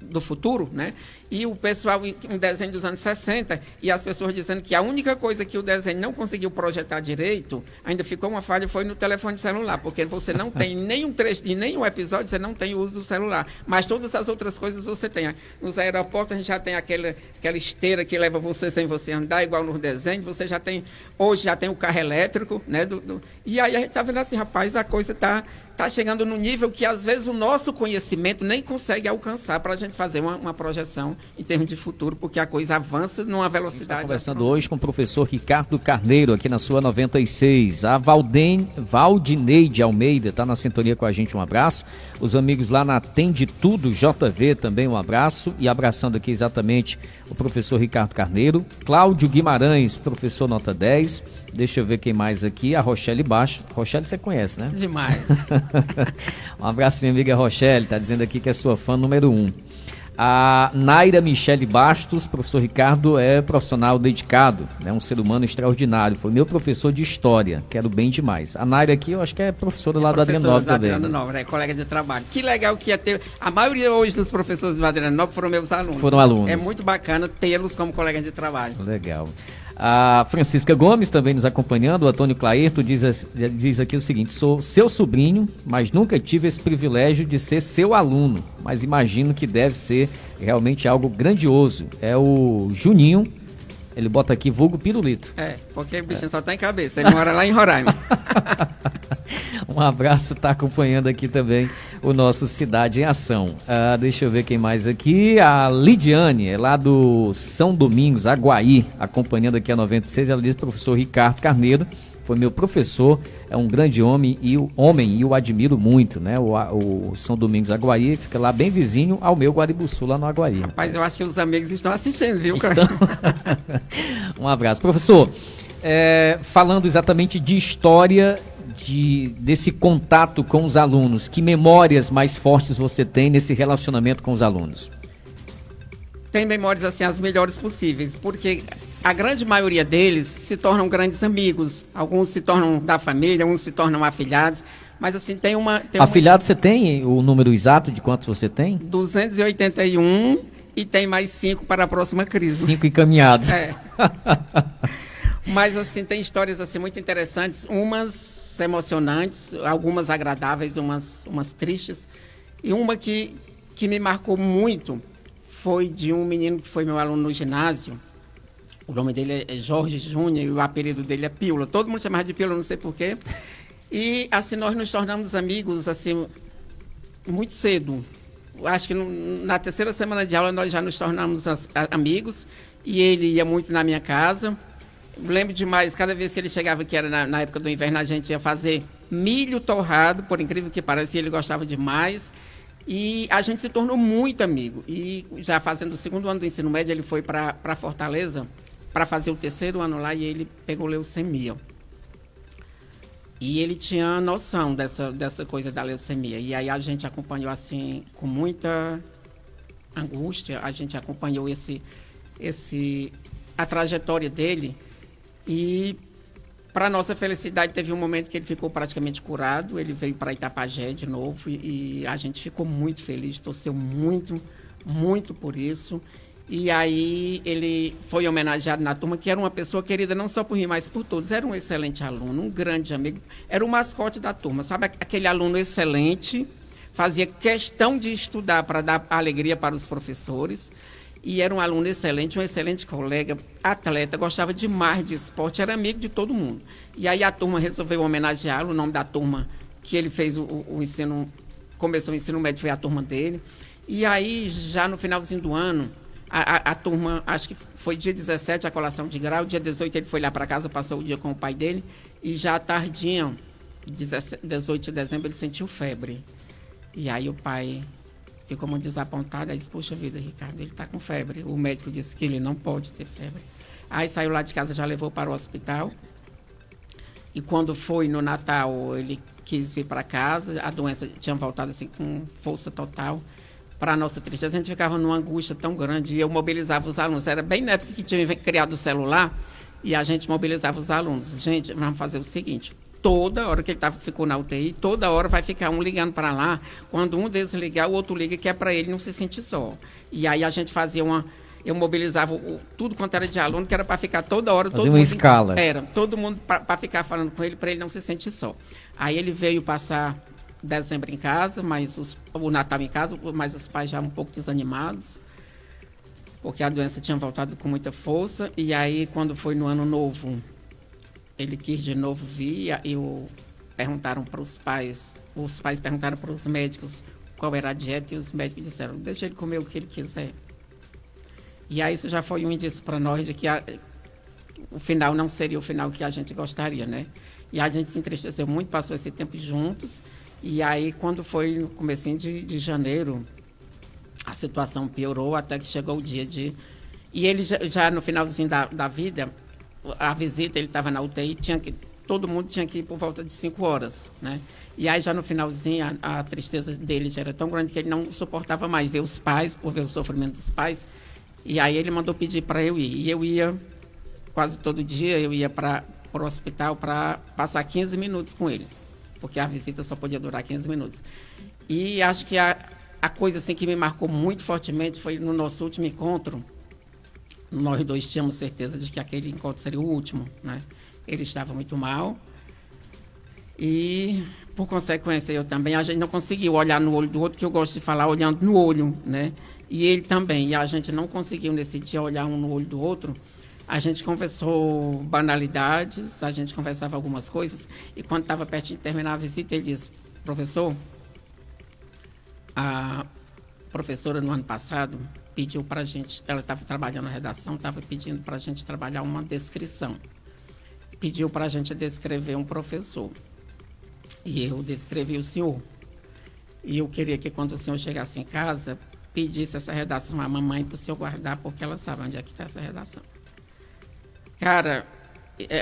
do futuro, né? E o pessoal, um desenho dos anos 60, e as pessoas dizendo que a única coisa que o desenho não conseguiu projetar direito, ainda ficou uma falha, foi no telefone celular, porque você não tem nenhum trecho e nenhum episódio, você não tem o uso do celular, mas todas as outras coisas você tem. Nos aeroportos a gente já tem aquela esteira que leva você sem você andar, igual no desenho, você já tem, hoje já tem o carro elétrico, né? E aí a gente tá vendo assim, rapaz, a coisa tá chegando no nível que às vezes o nosso conhecimento nem consegue alcançar para a gente fazer uma projeção em termos de futuro, porque a coisa avança numa velocidade. Conversando hoje com o professor Ricardo Carneiro, aqui na sua 96. A Valdineide Almeida está na sintonia com a gente, um abraço. Os amigos lá na Tende Tudo JV também, um abraço. E abraçando aqui exatamente o professor Ricardo Carneiro. Cláudio Guimarães, professor nota 10. Deixa eu ver quem mais aqui. A Rochelle Baixo. Rochelle você conhece, né? Demais. Um abraço, minha amiga Rochelle. Está dizendo aqui que é sua fã número 1. A Naira Michele Bastos, professor Ricardo é profissional dedicado, é um ser humano extraordinário, foi meu professor de história, quero bem demais. A Naira aqui, eu acho que é professora lá do Adriano Nobre também. Adriano Nobre, é colega de trabalho. Que legal que ia ter, a maioria hoje dos professores do Adriano Nobre foram meus alunos. Foram alunos. É muito bacana tê-los como colegas de trabalho. Legal. A Francisca Gomes também nos acompanhando, o Antônio Clairto diz aqui o seguinte: sou seu sobrinho, mas nunca tive esse privilégio de ser seu aluno, mas imagino que deve ser realmente algo grandioso. É o Juninho, ele bota aqui vulgo pirulito. Porque o bichinho só tá em cabeça, ele mora lá em Roraima. Um abraço, tá acompanhando aqui também o nosso Cidade em Ação. Deixa eu ver quem mais aqui. A Lidiane, é lá do São Domingos, Aguaí, acompanhando aqui a 96. Ela diz: professor Ricardo Carneiro foi meu professor, é um grande homem e o admiro muito, né? O São Domingos Aguaí fica lá bem vizinho ao meu Guaribuçu, lá no Aguaí. Rapaz, eu acho que os amigos estão assistindo, viu, cara? Um abraço. Professor, falando exatamente de história, desse contato com os alunos, que memórias mais fortes você tem nesse relacionamento com os alunos? Tem memórias, assim, as melhores possíveis, porque a grande maioria deles se tornam grandes amigos. Alguns se tornam da família, uns se tornam afilhados. Mas assim, Afilhados, você tem o número exato de quantos você tem? 281 e tem mais 5 para a próxima crise. 5 encaminhados. É. Mas assim, tem histórias assim muito interessantes, umas emocionantes, algumas agradáveis, umas tristes. E uma que me marcou muito foi de um menino que foi meu aluno no ginásio. O nome dele é Jorge Júnior e o apelido dele é Pílula. Todo mundo chamava de Pílula, não sei porquê. E assim, nós nos tornamos amigos assim, muito cedo. Acho que na terceira semana de aula nós já nos tornamos amigos. E ele ia muito na minha casa. Lembro demais, cada vez que ele chegava, que era na época do inverno, a gente ia fazer milho torrado, por incrível que pareça, ele gostava demais. E a gente se tornou muito amigo. E já fazendo o segundo ano do ensino médio, ele foi para Fortaleza para fazer o terceiro ano lá e ele pegou leucemia. E ele tinha noção dessa coisa da leucemia. E aí a gente acompanhou assim, com muita angústia, a gente acompanhou a trajetória dele. E, para nossa felicidade, teve um momento que ele ficou praticamente curado. Ele veio para Itapajé de novo e a gente ficou muito feliz, torceu muito, muito por isso. E aí ele foi homenageado na turma, que era uma pessoa querida não só por mim, mas por todos. Era um excelente aluno, um grande amigo. Era o mascote da turma, sabe? Aquele aluno excelente, fazia questão de estudar para dar alegria para os professores. E era um aluno excelente, um excelente colega, atleta, gostava demais de esporte, era amigo de todo mundo. E aí a turma resolveu homenageá-lo, o nome da turma que ele fez o ensino, começou o ensino médio, foi a turma dele. E aí, já no finalzinho do ano, a turma, acho que foi dia 17 a colação de grau, dia 18 ele foi lá para casa, passou o dia com o pai dele, e já tardinha, 18 de dezembro, ele sentiu febre. E aí o pai ficou muito desapontado, aí disse, poxa vida, Ricardo, ele está com febre. O médico disse que ele não pode ter febre. Aí saiu lá de casa, já levou para o hospital. E quando foi no Natal, ele quis vir para casa, a doença tinha voltado assim com força total. Para a nossa tristeza, a gente ficava numa angústia tão grande, e eu mobilizava os alunos. Era bem na época que tinha criado o celular, e a gente mobilizava os alunos. Gente, vamos fazer o seguinte, toda hora que ele ficou na UTI, toda hora vai ficar um ligando para lá. Quando um deles ligar, o outro liga, que é para ele não se sentir só. E aí a gente fazia eu mobilizava tudo quanto era de aluno, que era para ficar toda hora... Fazia uma escala. Era, todo mundo para ficar falando com ele, para ele não se sentir só. Aí ele veio passar dezembro em casa, o Natal em casa, mas os pais já um pouco desanimados, porque a doença tinha voltado com muita força. E aí, quando foi no ano novo, ele quis de novo vir, e perguntaram para os pais perguntaram para os médicos qual era a dieta, e os médicos disseram, deixa ele comer o que ele quiser. E aí isso já foi um indício para nós de que o final não seria o final que a gente gostaria, né? E a gente se entristeceu muito, passou esse tempo juntos. E aí, quando foi no comecinho de janeiro, a situação piorou até que chegou o dia de... E ele já no finalzinho da vida, a visita, ele estava na UTI, todo mundo tinha que ir por volta de 5 horas, né? E aí, já no finalzinho, a tristeza dele já era tão grande que ele não suportava mais ver os pais, por ver o sofrimento dos pais. E aí ele mandou pedir para eu ir. E eu ia quase todo dia, eu ia para o hospital para passar 15 minutos com ele, porque a visita só podia durar 15 minutos. E acho que a coisa assim, que me marcou muito fortemente foi no nosso último encontro. Nós dois tínhamos certeza de que aquele encontro seria o último, né? Ele estava muito mal e, por consequência, eu também. A gente não conseguiu olhar no olho do outro, que eu gosto de falar olhando no olho, né? E ele também. E a gente não conseguiu nesse dia olhar um no olho do outro. A gente conversou banalidades, a gente conversava algumas coisas, e quando estava pertinho de terminar a visita, ele disse, professor, a professora no ano passado pediu para a gente, ela estava trabalhando na redação, estava pedindo para a gente trabalhar uma descrição. Pediu para a gente descrever um professor. E eu descrevi o senhor. E eu queria que, quando o senhor chegasse em casa, pedisse essa redação à mamãe para o senhor guardar, porque ela sabe onde é que está essa redação. Cara,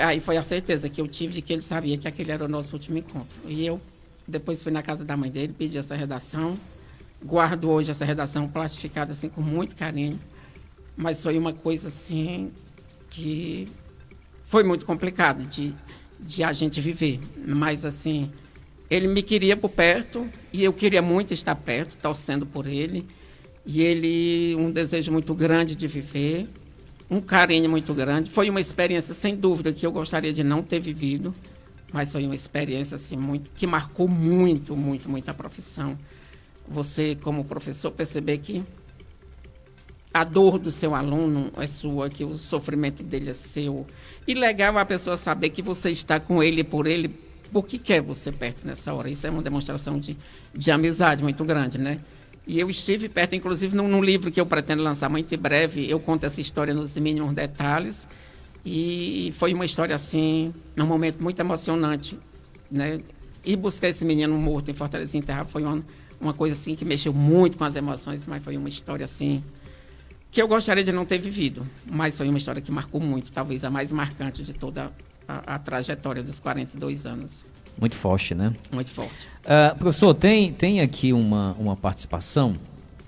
aí foi a certeza que eu tive de que ele sabia que aquele era o nosso último encontro. E eu depois fui na casa da mãe dele, pedi essa redação, guardo hoje essa redação plastificada assim com muito carinho, mas foi uma coisa assim que foi muito complicado de a gente viver. Mas, assim, ele me queria por perto e eu queria muito estar perto, torcendo por ele. E ele, um desejo muito grande de viver, um carinho muito grande. Foi uma experiência, sem dúvida, que eu gostaria de não ter vivido, mas foi uma experiência assim, que marcou muito, muito, muito a profissão. Você, como professor, perceber que a dor do seu aluno é sua, que o sofrimento dele é seu. E legal a pessoa saber que você está com ele, porque quer você perto nessa hora. Isso é uma demonstração de amizade muito grande, né? E eu estive perto, inclusive, num livro que eu pretendo lançar muito em breve, eu conto essa história nos mínimos detalhes. E foi uma história, assim, num momento muito emocionante, né? E buscar esse menino morto em Fortaleza enterrado foi uma coisa, assim, que mexeu muito com as emoções, mas foi uma história, assim, que eu gostaria de não ter vivido. Mas foi uma história que marcou muito, talvez a mais marcante de toda a trajetória dos 42 anos. Muito forte, né? Muito forte. Professor, tem aqui uma participação.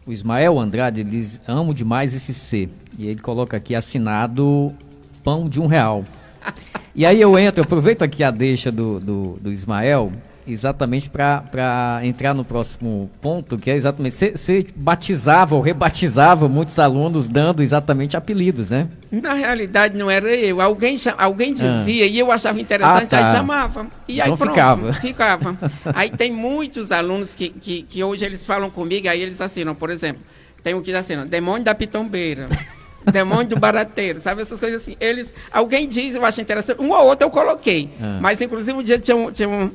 O Ismael Andrade, ele diz: amo demais esse C. E ele coloca aqui assinado pão de R$1. E aí eu aproveito aqui a deixa do Ismael, exatamente para entrar no próximo ponto, que é exatamente, você batizava ou rebatizava muitos alunos dando exatamente apelidos, né? Na realidade não era eu, alguém dizia e eu achava interessante, aí chamava. E aí então pronto, ficava. Aí tem muitos alunos que hoje eles falam comigo, aí eles assinam, por exemplo, tem um que assinam, demônio da pitombeira. Demônio do barateiro, sabe? Essas coisas assim. Alguém diz, eu acho interessante. Um ou outro eu coloquei. Mas, inclusive, um dia tinha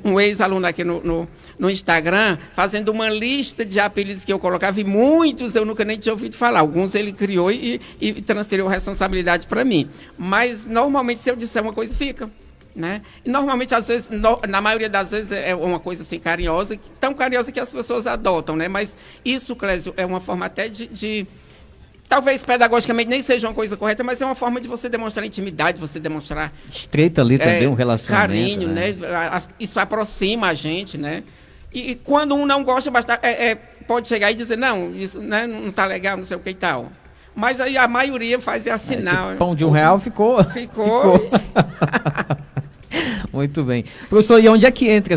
um ex-aluno aqui no Instagram fazendo uma lista de apelidos que eu colocava e muitos eu nunca nem tinha ouvido falar. Alguns ele criou e transferiu a responsabilidade para mim. Mas, normalmente, se eu disser uma coisa, fica. Né? E, normalmente, às vezes, na maioria das vezes, é uma coisa assim carinhosa, tão carinhosa que as pessoas adotam, né? Mas isso, Clésio, é uma forma até de talvez pedagogicamente nem seja uma coisa correta, mas é uma forma de você demonstrar intimidade, você demonstrar... Estreita ali também um relacionamento. Carinho, né? Isso aproxima a gente, né? E quando um não gosta, pode chegar e dizer, não, isso, né, não está legal, não sei o que e tal. Mas aí a maioria faz assinar. Tipo, pão de R$1 ficou. Ficou. Muito bem. Professor, e onde é que entra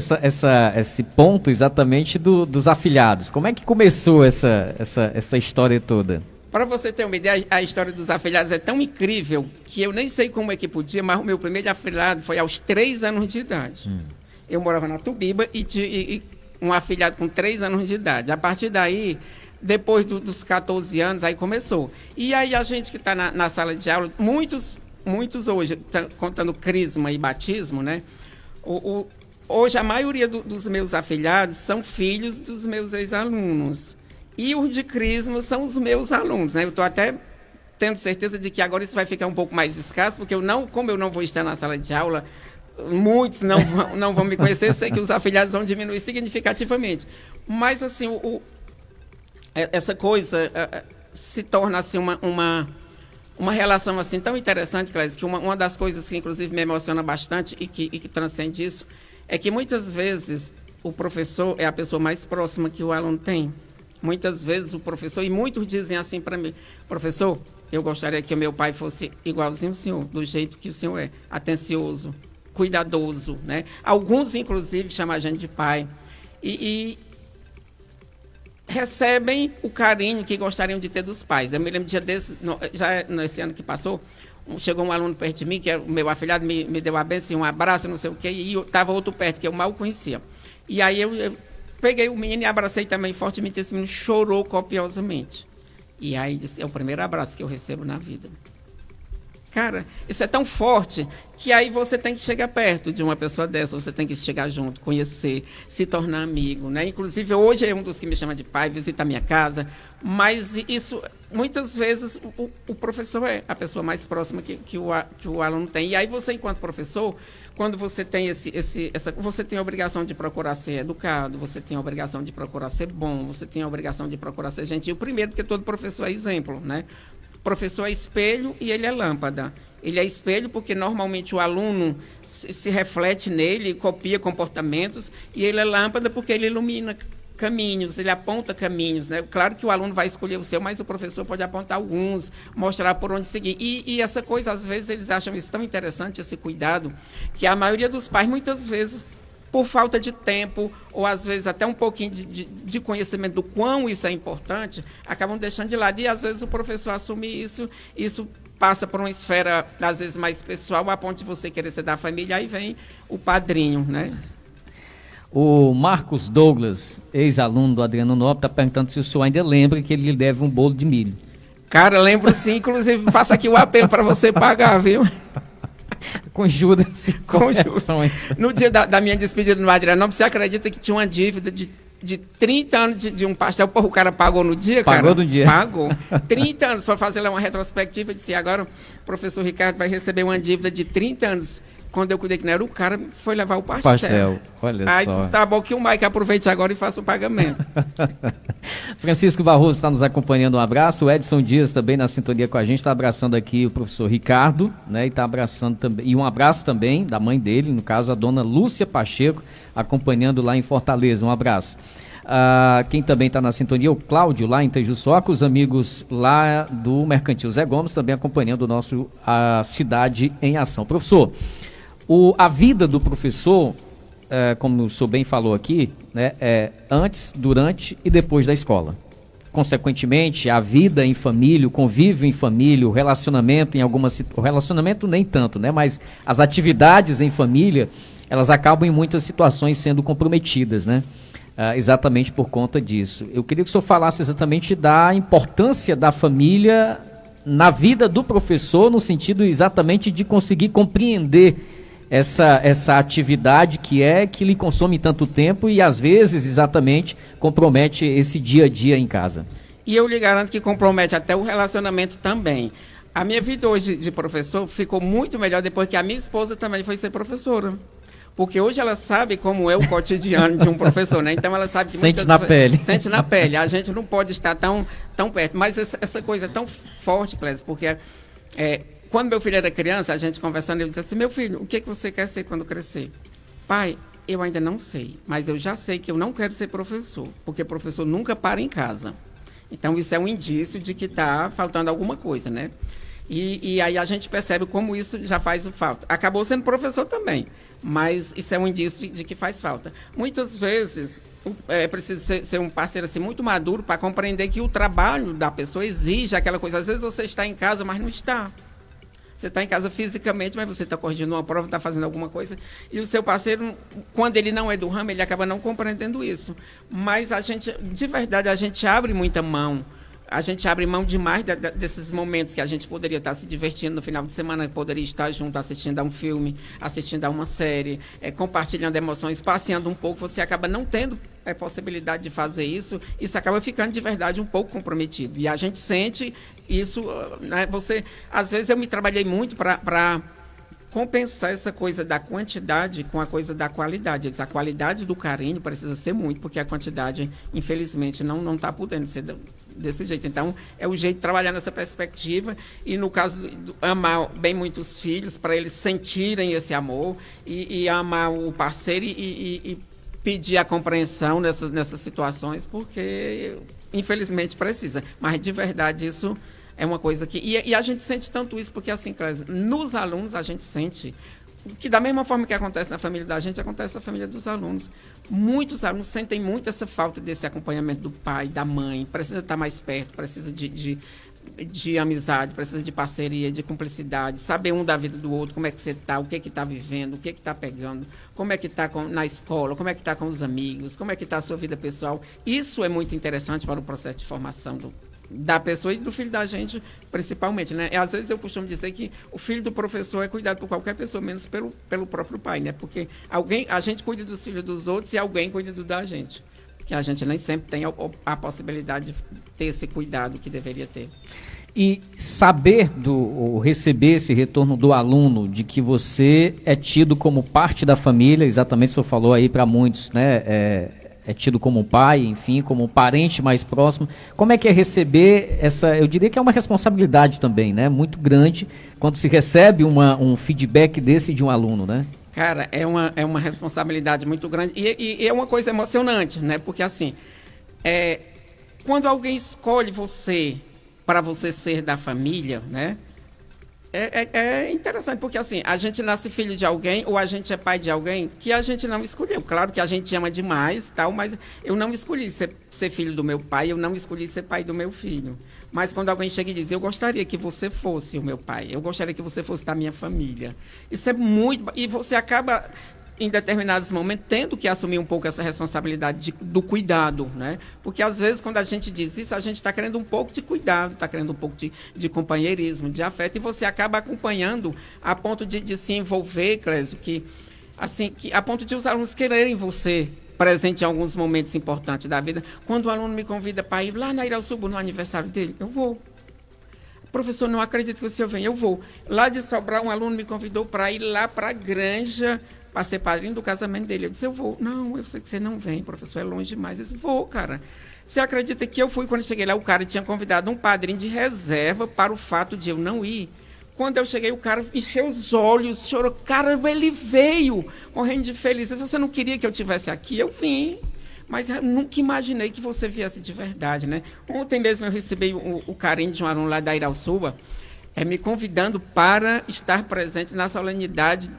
esse ponto exatamente dos afilhados? Como é que começou essa história toda? Para você ter uma ideia, a história dos afilhados é tão incrível que eu nem sei como é que podia, mas o meu primeiro afilhado foi aos 3 anos de idade. Eu morava na Tubiba e um afilhado com 3 anos de idade. A partir daí, depois dos 14 anos, aí começou. E aí a gente que está na sala de aula, muitos hoje, contando crisma e batismo, né? Hoje a maioria dos meus afilhados são filhos dos meus ex-alunos. E os de crisma são os meus alunos, né? Eu estou até tendo certeza de que agora isso vai ficar um pouco mais escasso, porque como eu não vou estar na sala de aula, muitos não vão me conhecer, eu sei que os afiliados vão diminuir significativamente. Mas, assim, essa coisa se torna, assim, uma relação, assim, tão interessante, Clésio, que uma das coisas que, inclusive, me emociona bastante e que transcende isso, é que, muitas vezes, o professor é a pessoa mais próxima que o aluno tem. Muitas vezes o professor, e muitos dizem assim para mim, professor, eu gostaria que o meu pai fosse igualzinho ao senhor, do jeito que o senhor é, atencioso, cuidadoso, né? Alguns, inclusive, chamam a gente de pai. E recebem o carinho que gostariam de ter dos pais. Eu me lembro dia desse, já nesse ano que passou, chegou um aluno perto de mim, que é o meu afilhado, me deu a benção, um abraço, não sei o quê, e estava outro perto, que eu mal conhecia. E aí eu peguei o menino e abracei também fortemente. Esse menino chorou copiosamente. E aí disse, é o primeiro abraço que eu recebo na vida. Cara, isso é tão forte que aí você tem que chegar perto de uma pessoa dessa, você tem que chegar junto, conhecer, se tornar amigo, né? Inclusive, hoje é um dos que me chama de pai, visita a minha casa, mas isso, muitas vezes, o professor é a pessoa mais próxima que o aluno tem. E aí você, enquanto professor, quando você tem você tem a obrigação de procurar ser educado, você tem a obrigação de procurar ser bom, você tem a obrigação de procurar ser gentil. Primeiro, porque todo professor é exemplo, né? O professor é espelho e ele é lâmpada. Ele é espelho porque normalmente o aluno se reflete nele, copia comportamentos, e ele é lâmpada porque ele ilumina caminhos, ele aponta caminhos, né? Claro que o aluno vai escolher o seu, mas o professor pode apontar alguns, mostrar por onde seguir. E essa coisa, às vezes, eles acham isso tão interessante, esse cuidado, que a maioria dos pais, muitas vezes, por falta de tempo, ou às vezes até um pouquinho de conhecimento do quão isso é importante, acabam deixando de lado. E às vezes o professor assume isso passa por uma esfera, às vezes, mais pessoal, a ponto de você querer ser da família, aí vem o padrinho, né? O Marcos Douglas, ex-aluno do Adriano Nobre, está perguntando se o senhor ainda lembra que ele lhe deve um bolo de milho. Cara, lembro sim, inclusive faço aqui o apelo para você pagar, viu? Com juros e correções. No dia da minha despedida no Adriano Nobre, você acredita que tinha uma dívida de 30 anos de um pastel? Porra, o cara pagou no dia, cara? Pagou no dia. Pagou. 30 anos, foi fazer lá uma retrospectiva, disse, agora o professor Ricardo vai receber uma dívida de 30 anos. Quando eu cuidei que não era o cara, foi levar o pastel. Olha aí, só. Tá bom que o Mike aproveite agora e faça o pagamento. Francisco Barroso está nos acompanhando, um abraço. O Edson Dias também na sintonia com a gente, está abraçando aqui o professor Ricardo, né? E está abraçando também, e um abraço também da mãe dele, no caso a dona Lúcia Pacheco, acompanhando lá em Fortaleza. Um abraço. Quem também está na sintonia, o Cláudio, lá em Tejuçoca, os amigos lá do Mercantil Zé Gomes, também acompanhando a Cidade em Ação. Professor, a vida do professor, como o senhor bem falou aqui, né, é antes, durante e depois da escola. Consequentemente, a vida em família, o convívio em família, o relacionamento em o relacionamento nem tanto, né, mas as atividades em família, elas acabam em muitas situações sendo comprometidas, né? Exatamente por conta disso. Eu queria que o senhor falasse exatamente da importância da família na vida do professor, no sentido exatamente de conseguir compreender essa atividade que lhe consome tanto tempo e às vezes exatamente compromete esse dia a dia em casa. E eu lhe garanto que compromete até o relacionamento também. A minha vida hoje de professor ficou muito melhor depois que a minha esposa também foi ser professora. Porque hoje ela sabe como é o cotidiano de um professor, né? Então ela sabe que sente na pele. Sente na pele. A gente não pode estar tão perto. Mas essa coisa é tão forte, Clésia, porque quando meu filho era criança, a gente conversando, ele disse assim, meu filho, o que você quer ser quando crescer? Pai, eu ainda não sei, mas eu já sei que eu não quero ser professor, porque professor nunca para em casa. Então isso é um indício de que está faltando alguma coisa, né? E aí a gente percebe como isso já faz falta. Acabou sendo professor também, mas isso é um indício de que faz falta. Muitas vezes é preciso ser um parceiro assim, muito maduro para compreender que o trabalho da pessoa exige aquela coisa. Às vezes você está em casa, mas não está. Você está em casa fisicamente, mas você está corrigindo uma prova, está fazendo alguma coisa. E o seu parceiro, quando ele não é do ramo, ele acaba não compreendendo isso. Mas de verdade, a gente abre muita mão. A gente abre mão demais desses momentos que a gente poderia estar se divertindo no final de semana, poderia estar junto assistindo a um filme, assistindo a uma série, compartilhando emoções, passeando um pouco. Você acaba não tendo possibilidade de fazer isso, isso acaba ficando de verdade um pouco comprometido. E a gente sente isso, né? Às vezes eu me trabalhei muito para compensar essa coisa da quantidade com a coisa da qualidade. A qualidade do carinho precisa ser muito, porque a quantidade, infelizmente, não está podendo ser desse jeito. Então, é o jeito de trabalhar nessa perspectiva e, no caso, amar bem muitos filhos, para eles sentirem esse amor e amar o parceiro e pedir a compreensão nessas situações, porque, infelizmente, precisa. Mas, de verdade, isso é uma coisa que... E a gente sente tanto isso, porque, assim, Clésia, nos alunos a gente sente que, da mesma forma que acontece na família da gente, acontece na família dos alunos. Muitos alunos sentem muito essa falta desse acompanhamento do pai, da mãe, precisa estar mais perto, precisa de amizade, precisa de parceria, de cumplicidade, saber um da vida do outro, como é que você está, o que está vivendo, o que está pegando, como é que está na escola, como é que está com os amigos, como é que está a sua vida pessoal. Isso é muito interessante para o processo de formação da pessoa e do filho da gente, principalmente, né? Às vezes eu costumo dizer que o filho do professor é cuidado por qualquer pessoa, menos pelo próprio pai, né? Porque a gente cuida dos filhos dos outros e alguém cuida da gente. Porque a gente nem sempre tem a possibilidade de ter esse cuidado que deveria ter. E saber receber esse retorno do aluno, de que você é tido como parte da família, exatamente o senhor falou aí para muitos, né? É tido como um pai, enfim, como um parente mais próximo. Como é que é receber eu diria que é uma responsabilidade também, né? Muito grande, quando se recebe um feedback desse de um aluno, né? Cara, é uma responsabilidade muito grande e é uma coisa emocionante, né? Porque, assim, quando alguém escolhe você para você ser da família, né? É interessante, porque assim, a gente nasce filho de alguém ou a gente é pai de alguém que a gente não escolheu. Claro que a gente ama demais, tal, mas eu não escolhi ser filho do meu pai, eu não escolhi ser pai do meu filho. Mas quando alguém chega e diz, eu gostaria que você fosse o meu pai, eu gostaria que você fosse da minha família. Isso é muito... E você acaba, em determinados momentos, tendo que assumir um pouco essa responsabilidade do cuidado, né? Porque, às vezes, quando a gente diz isso, a gente está querendo um pouco de cuidado, está querendo um pouco de companheirismo, de afeto, e você acaba acompanhando a ponto de se envolver, Clésio, a ponto de os alunos quererem você presente em alguns momentos importantes da vida. Quando o aluno me convida para ir lá na Irauçuba, no aniversário dele, eu vou. Professor, não acredito que o senhor venha, eu vou. Lá de Sobral, um aluno me convidou para ir lá para a Granja, para ser padrinho do casamento dele. Eu disse, eu vou. Não, eu sei que você não vem, professor, é longe demais. Eu disse, vou, cara. Você acredita que eu fui, quando cheguei lá, o cara tinha convidado um padrinho de reserva para o fato de eu não ir. Quando eu cheguei, o cara encheu os olhos, chorou. Cara, ele veio, morrendo de felicidade. Você não queria que eu estivesse aqui? Eu vim. Mas eu nunca imaginei que você viesse de verdade, né? Ontem mesmo eu recebi o carinho de um aluno lá da Irauçuba, me convidando para estar presente na solenidade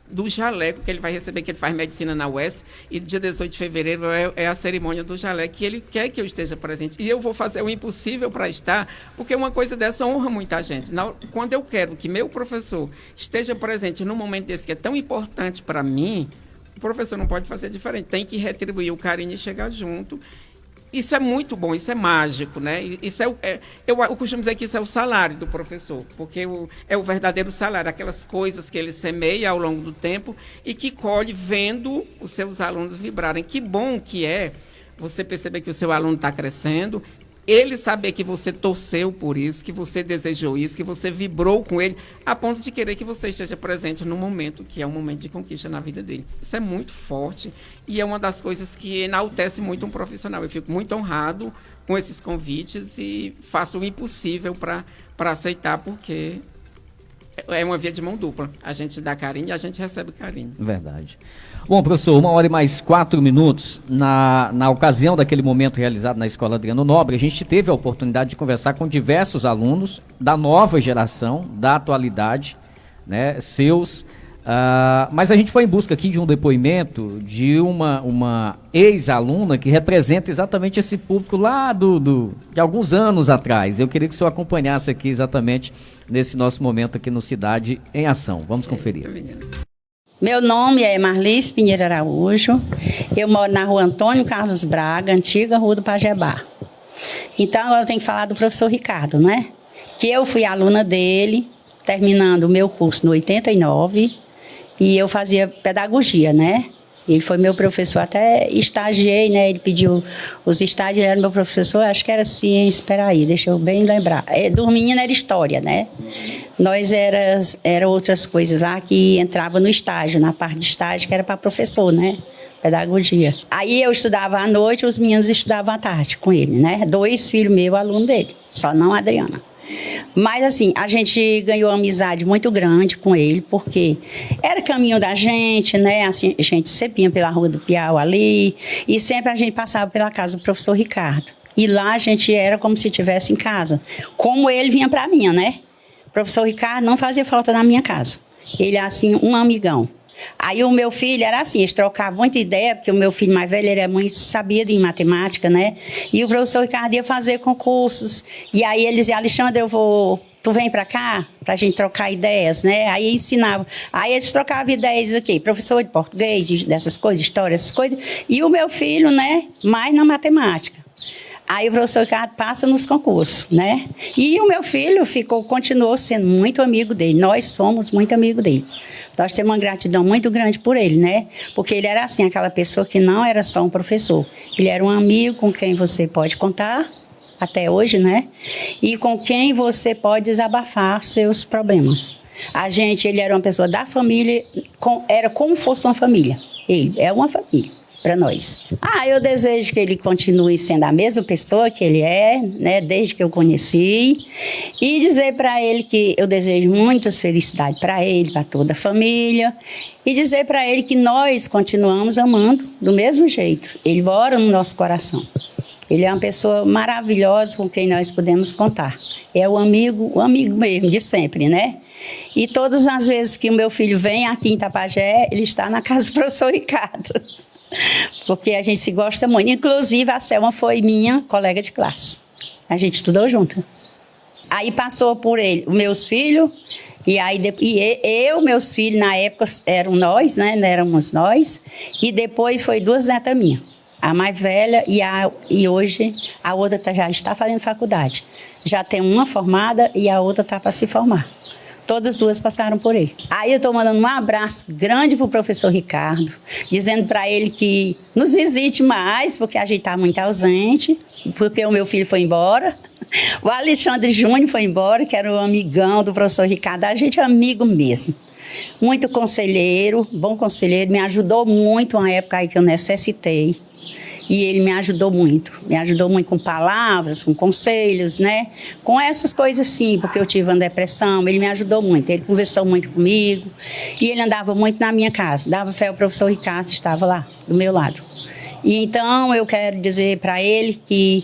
do jaleco que ele vai receber, que ele faz medicina na UES, e dia 18 de fevereiro é a cerimônia do jaleco, que ele quer que eu esteja presente. E eu vou fazer o impossível para estar, porque uma coisa dessa honra muita gente. Quando eu quero que meu professor esteja presente num momento desse que é tão importante para mim, o professor não pode fazer diferente, tem que retribuir o carinho e chegar junto. Isso é muito bom, isso é mágico, né? Isso eu costumo dizer que isso é o salário do professor, porque é o verdadeiro salário, aquelas coisas que ele semeia ao longo do tempo e que colhe vendo os seus alunos vibrarem. Que bom que é você perceber que o seu aluno está crescendo, ele saber que você torceu por isso, que você desejou isso, que você vibrou com ele, a ponto de querer que você esteja presente no momento que é um momento de conquista na vida dele. Isso é muito forte e é uma das coisas que enaltece muito um profissional. Eu fico muito honrado com esses convites e faço o impossível para aceitar, porque é uma via de mão dupla. A gente dá carinho e a gente recebe carinho. Verdade. Bom, professor, 1h mais 4 na ocasião daquele momento realizado na Escola Adriano Nobre, a gente teve a oportunidade de conversar com diversos alunos da nova geração, da atualidade, né, seus, mas a gente foi em busca aqui de um depoimento de uma ex-aluna que representa exatamente esse público lá de alguns anos atrás. Eu queria que o senhor acompanhasse aqui exatamente nesse nosso momento aqui no Cidade em Ação. Vamos conferir. Meu nome é Marlice Pinheiro Araújo, eu moro na rua Antônio Carlos Braga, antiga rua do Pajebá. Então, agora eu tenho que falar do professor Ricardo, né? Que eu fui aluna dele, terminando o meu curso no 89, e eu fazia pedagogia, né? Ele foi meu professor, até estagiei, né? Ele pediu os estágios, ele era meu professor, acho que era ciência, peraí, deixa eu bem lembrar. Do menino era história, né? Nós era outras coisas lá que entrava no estágio, na parte de estágio que era para professor, né? Pedagogia. Aí eu estudava à noite, os meninos estudavam à tarde com ele, né? 2 filhos meus, aluno dele, só não a Adriana. Mas assim, a gente ganhou uma amizade muito grande com ele, porque era caminho da gente, né? Assim, a gente sempre ia pela Rua do Piau ali, e sempre a gente passava pela casa do professor Ricardo. E lá a gente era como se estivesse em casa. Como ele vinha para mim, né? O professor Ricardo não fazia falta na minha casa. Ele é assim, um amigão. Aí o meu filho era assim, eles trocavam muita ideia, porque o meu filho mais velho ele é muito sabido em matemática, né? E o professor Ricardo ia fazer concursos. E aí ele dizia, Alexandre, tu vem para cá, pra gente trocar ideias, né? Aí ensinava. Aí eles trocavam ideias aqui, professor de português, dessas coisas, história, essas coisas. E o meu filho, né, mais na matemática. Aí o professor Ricardo passa nos concursos, né? E o meu filho continuou sendo muito amigo dele. Nós somos muito amigos dele. Nós temos uma gratidão muito grande por ele, né? Porque ele era assim, aquela pessoa que não era só um professor. Ele era um amigo com quem você pode contar, até hoje, né? E com quem você pode desabafar seus problemas. Ele era uma pessoa da família, era como fosse uma família. Ele é uma família. para nós. Eu desejo que ele continue sendo a mesma pessoa que ele é, né, desde que eu conheci, e dizer para ele que eu desejo muitas felicidades para ele, para toda a família, e dizer para ele que nós continuamos amando do mesmo jeito. Ele mora no nosso coração. Ele é uma pessoa maravilhosa com quem nós podemos contar. É o amigo mesmo, de sempre, né? E todas as vezes que o meu filho vem aqui em Tapajé, ele está na casa do professor Ricardo. Porque a gente se gosta muito. Inclusive, a Selma foi minha colega de classe. A gente estudou junto. Aí passou por ele, os meus filhos, meus filhos, na época, eram nós, né? Éramos nós. E depois foi 2 netas minhas. A mais velha e hoje a outra já está fazendo faculdade. Já tem uma formada e a outra está para se formar. Todas as 2 passaram por ele. Aí eu estou mandando um abraço grande para o professor Ricardo, dizendo para ele que nos visite mais, porque a gente está muito ausente, porque o meu filho foi embora. O Alexandre Júnior foi embora, que era o amigão do professor Ricardo. A gente é amigo mesmo. Muito conselheiro, bom conselheiro, me ajudou muito na época aí que eu necessitei. E ele me ajudou muito com palavras, com conselhos, né? Com essas coisas assim, porque eu tive uma depressão, ele me ajudou muito, ele conversou muito comigo, e ele andava muito na minha casa, dava fé ao professor Ricardo, estava lá, do meu lado. E então eu quero dizer para ele que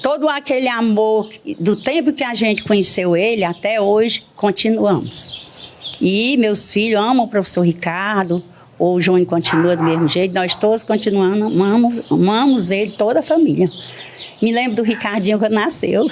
todo aquele amor, do tempo que a gente conheceu ele até hoje, continuamos. E meus filhos amam o professor Ricardo, o Júnior continua do mesmo jeito, nós todos continuamos, amamos ele, toda a família. Me lembro do Ricardinho quando nasceu.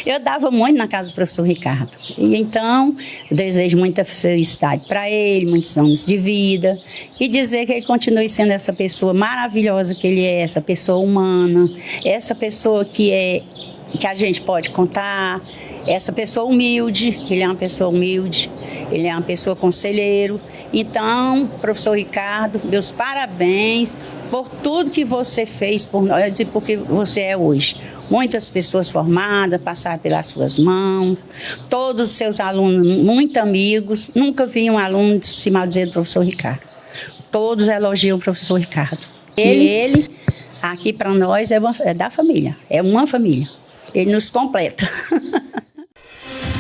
Eu dava muito na casa do professor Ricardo. E então, eu desejo muita felicidade para ele, muitos anos de vida, e dizer que ele continue sendo essa pessoa maravilhosa que ele é, essa pessoa humana, essa pessoa que a gente pode contar, essa pessoa humilde, ele é uma pessoa humilde, ele é uma pessoa conselheiro. Então, professor Ricardo, meus parabéns por tudo que você fez por nós e por que você é hoje. Muitas pessoas formadas passaram pelas suas mãos, todos os seus alunos, muito amigos. Nunca vi um aluno se maldizer do professor Ricardo. Todos elogiam o professor Ricardo. Ele aqui para nós, é da família, é uma família. Ele nos completa.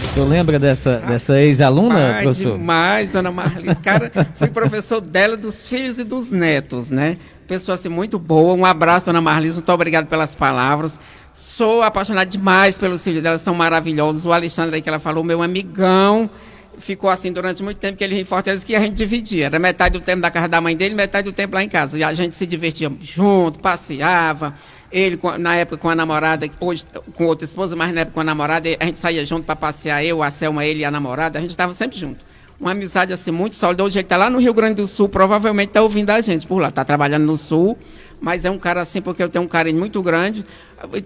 O senhor lembra dessa ex-aluna, professor? Demais, dona Marlis. Cara, fui professor dela, dos filhos e dos netos, né? Pessoa assim muito boa. Um abraço, dona Marlis. Muito obrigado pelas palavras. Sou apaixonado demais pelos filhos dela, são maravilhosos. O Alexandre aí que ela falou, meu amigão, ficou assim durante muito tempo, que ele em Fortaleza, que a gente dividia. Era metade do tempo da casa da mãe dele, metade do tempo lá em casa. E a gente se divertia junto, passeava. Ele, na época, com a namorada, hoje com outra esposa, mas na época com a namorada, a gente saía junto para passear, eu, a Selma, ele e a namorada, a gente estava sempre junto. Uma amizade assim muito sólida. Hoje ele está lá no Rio Grande do Sul, provavelmente está ouvindo a gente por lá, está trabalhando no Sul, mas é um cara assim, porque eu tenho um carinho muito grande.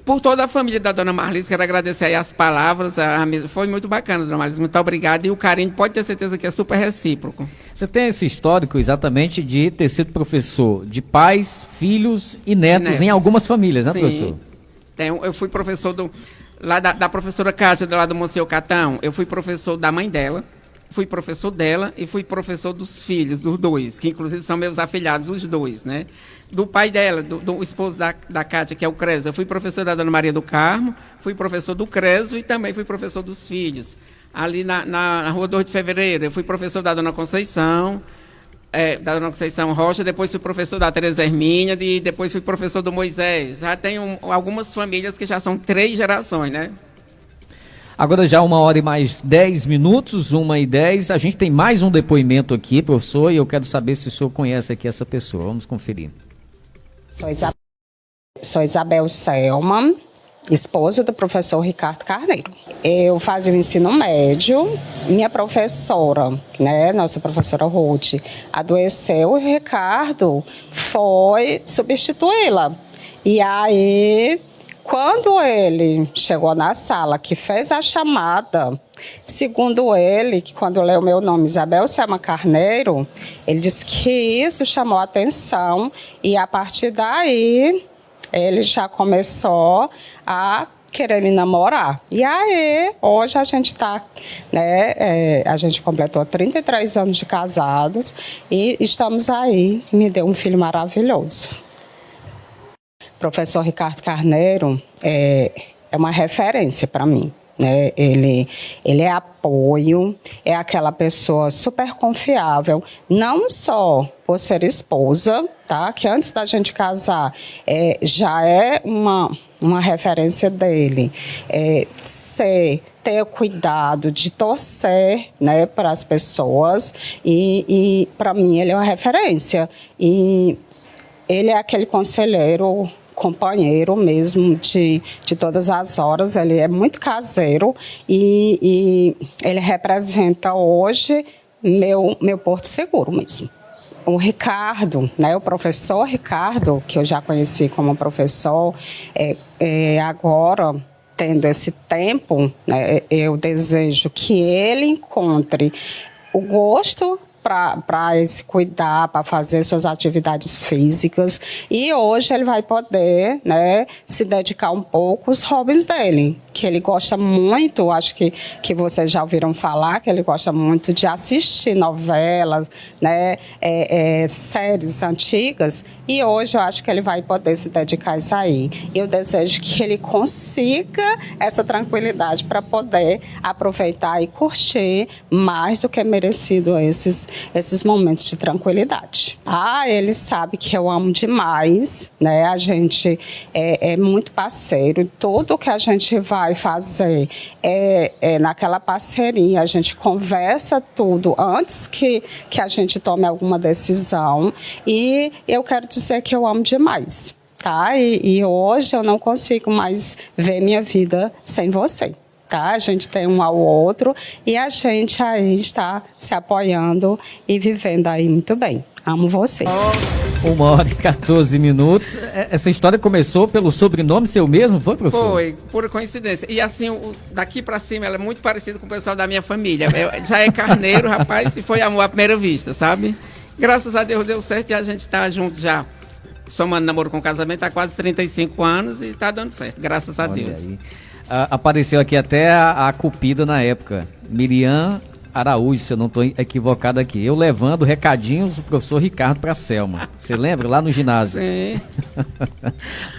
Por toda a família da dona Marlis, quero agradecer aí as palavras, foi muito bacana, dona Marlis, muito obrigado, e o carinho pode ter certeza que é super recíproco. Você tem esse histórico exatamente de ter sido professor de pais, filhos e netos em algumas famílias, né, sim, professor? Eu fui professor lá da professora Cátia, lá do Monsenhor Catão, eu fui professor da mãe dela, fui professor dela e fui professor dos filhos, dos 2, que inclusive são meus afilhados, os 2, né? Do pai dela, do esposo da Cátia, que é o Creso. Eu fui professor da Dona Maria do Carmo, fui professor do Creso e também fui professor dos filhos. Ali na Rua 2 de Fevereiro, eu fui professor da Dona Conceição, Rocha, depois fui professor da Tereza Hermínia e depois fui professor do Moisés. Já tenho algumas famílias que já são 3 gerações, né? Agora já 1h mais 10 minutos, 1h10, a gente tem mais um depoimento aqui, professor, e eu quero saber se o senhor conhece aqui essa pessoa. Vamos conferir. Sou Isabel Selma, esposa do professor Ricardo Carneiro. Eu fazia o ensino médio, minha professora, né, nossa professora Ruth, adoeceu e o Ricardo foi substituí-la. E aí, quando ele chegou na sala, que fez a chamada, segundo ele, que quando leu meu nome, Isabel Selma Carneiro, ele disse que isso chamou a atenção e a partir daí ele já começou a querer me namorar. E aí, hoje a gente está, né, a gente completou 33 anos de casados e estamos aí, e me deu um filho maravilhoso. O professor Ricardo Carneiro é uma referência para mim. Ele é apoio, é aquela pessoa super confiável, não só por ser esposa, tá? Que antes da gente casar já é uma referência dele, ter cuidado de torcer, né, para as pessoas e para mim ele é uma referência e ele é aquele conselheiro, companheiro mesmo de todas as horas. Ele é muito caseiro e ele representa hoje meu porto seguro mesmo. O Ricardo, né, o professor Ricardo, que eu já conheci como professor, agora, tendo esse tempo, né, eu desejo que ele encontre o gosto para se cuidar, para fazer suas atividades físicas. E hoje ele vai poder, né, se dedicar um pouco aos hobbies dele, que ele gosta muito, acho que vocês já ouviram falar, que ele gosta muito de assistir novelas, né, séries antigas. E hoje eu acho que ele vai poder se dedicar a isso aí. Eu desejo que ele consiga essa tranquilidade para poder aproveitar e curtir mais do que é merecido esses momentos de tranquilidade. Ele sabe que eu amo demais, né? A gente é muito parceiro. Tudo que a gente vai fazer naquela parceria, a gente conversa tudo antes que a gente tome alguma decisão. E eu quero dizer que eu amo demais, tá? E hoje eu não consigo mais ver minha vida sem você. Tá? A gente tem um ao outro e a gente aí está se apoiando e vivendo aí muito bem. Amo você. 1h14. Essa história começou pelo sobrenome seu mesmo, foi, professor? Foi, por coincidência. E assim, daqui pra cima, ela é muito parecida com o pessoal da minha família. Já é Carneiro, rapaz, e foi amor à primeira vista, sabe? Graças a Deus deu certo e a gente tá junto já. Somando namoro com casamento há quase 35 anos e tá dando certo, graças a Deus. Aí. Apareceu aqui até a Cupida na época, Miriam Araújo, se eu não estou equivocado aqui. Eu levando recadinhos do professor Ricardo para a Selma. Você lembra? Lá no ginásio. Sim.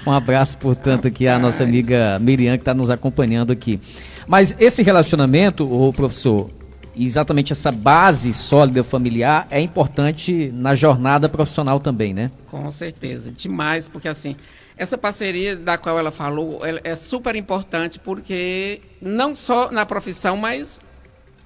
Um abraço, portanto, aqui à nossa amiga Miriam, que está nos acompanhando aqui. Mas esse relacionamento, professor, exatamente essa base sólida familiar é importante na jornada profissional também, né? Com certeza, demais, porque assim, essa parceria da qual ela falou é super importante, porque não só na profissão, mas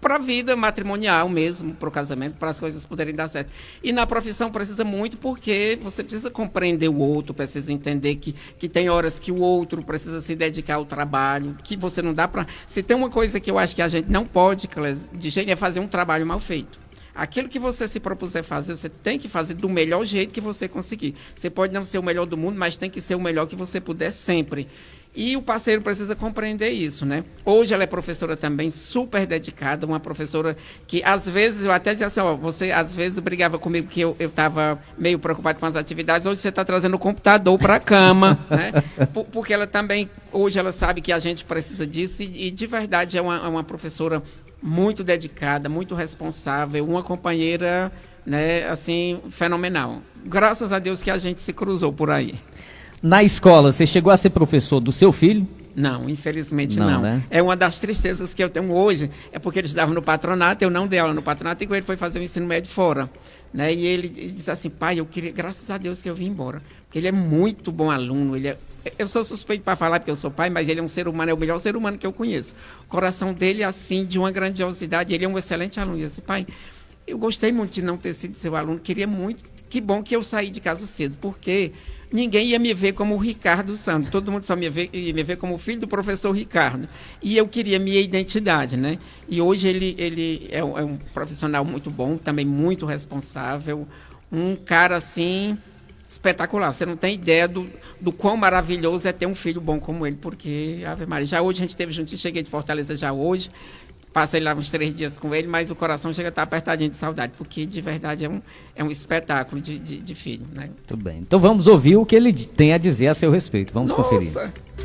para a vida matrimonial mesmo, para o casamento, para as coisas poderem dar certo. E na profissão precisa muito, porque você precisa compreender o outro, precisa entender que tem horas que o outro precisa se dedicar ao trabalho, que você não dá para... Se tem uma coisa que eu acho que a gente não pode, de jeito, é fazer um trabalho mal feito. Aquilo que você se propuser fazer, você tem que fazer do melhor jeito que você conseguir. Você pode não ser o melhor do mundo, mas tem que ser o melhor que você puder sempre. E o parceiro precisa compreender isso, né? Hoje ela é professora também, super dedicada, uma professora que às vezes, eu até dizia assim, você às vezes brigava comigo que eu estava meio preocupado com as atividades, hoje você está trazendo o computador para a cama, né? Porque ela também, hoje ela sabe que a gente precisa disso e de verdade é uma professora muito dedicada, muito responsável, uma companheira, né, assim, fenomenal. Graças a Deus que a gente se cruzou por aí. Na escola, você chegou a ser professor do seu filho? Não, infelizmente não. Né? É uma das tristezas que eu tenho hoje, é porque ele estava no patronato, eu não dei aula no patronato, e ele foi fazer o ensino médio fora. Né? E ele disse assim, pai, eu queria, graças a Deus que eu vim embora, porque ele é muito bom aluno, eu sou suspeito para falar porque eu sou pai, mas ele é um ser humano, é o melhor ser humano que eu conheço. O coração dele é assim, de uma grandiosidade, ele é um excelente aluno. Eu disse, pai, eu gostei muito de não ter sido seu aluno, queria muito, que bom que eu saí de casa cedo, porque ninguém ia me ver como o Ricardo Santos, todo mundo só ia me ver como o filho do professor Ricardo. E eu queria minha identidade, né? E hoje ele é um profissional muito bom, também muito responsável, um cara assim espetacular. Você não tem ideia do quão maravilhoso é ter um filho bom como ele, porque, Ave Maria, já hoje a gente esteve juntinho, cheguei de Fortaleza já hoje, passei lá uns 3 dias com ele, mas o coração chega a estar apertadinho de saudade, porque de verdade é um espetáculo de filho, né? Muito bem. Então vamos ouvir o que ele tem a dizer a seu respeito. Vamos conferir.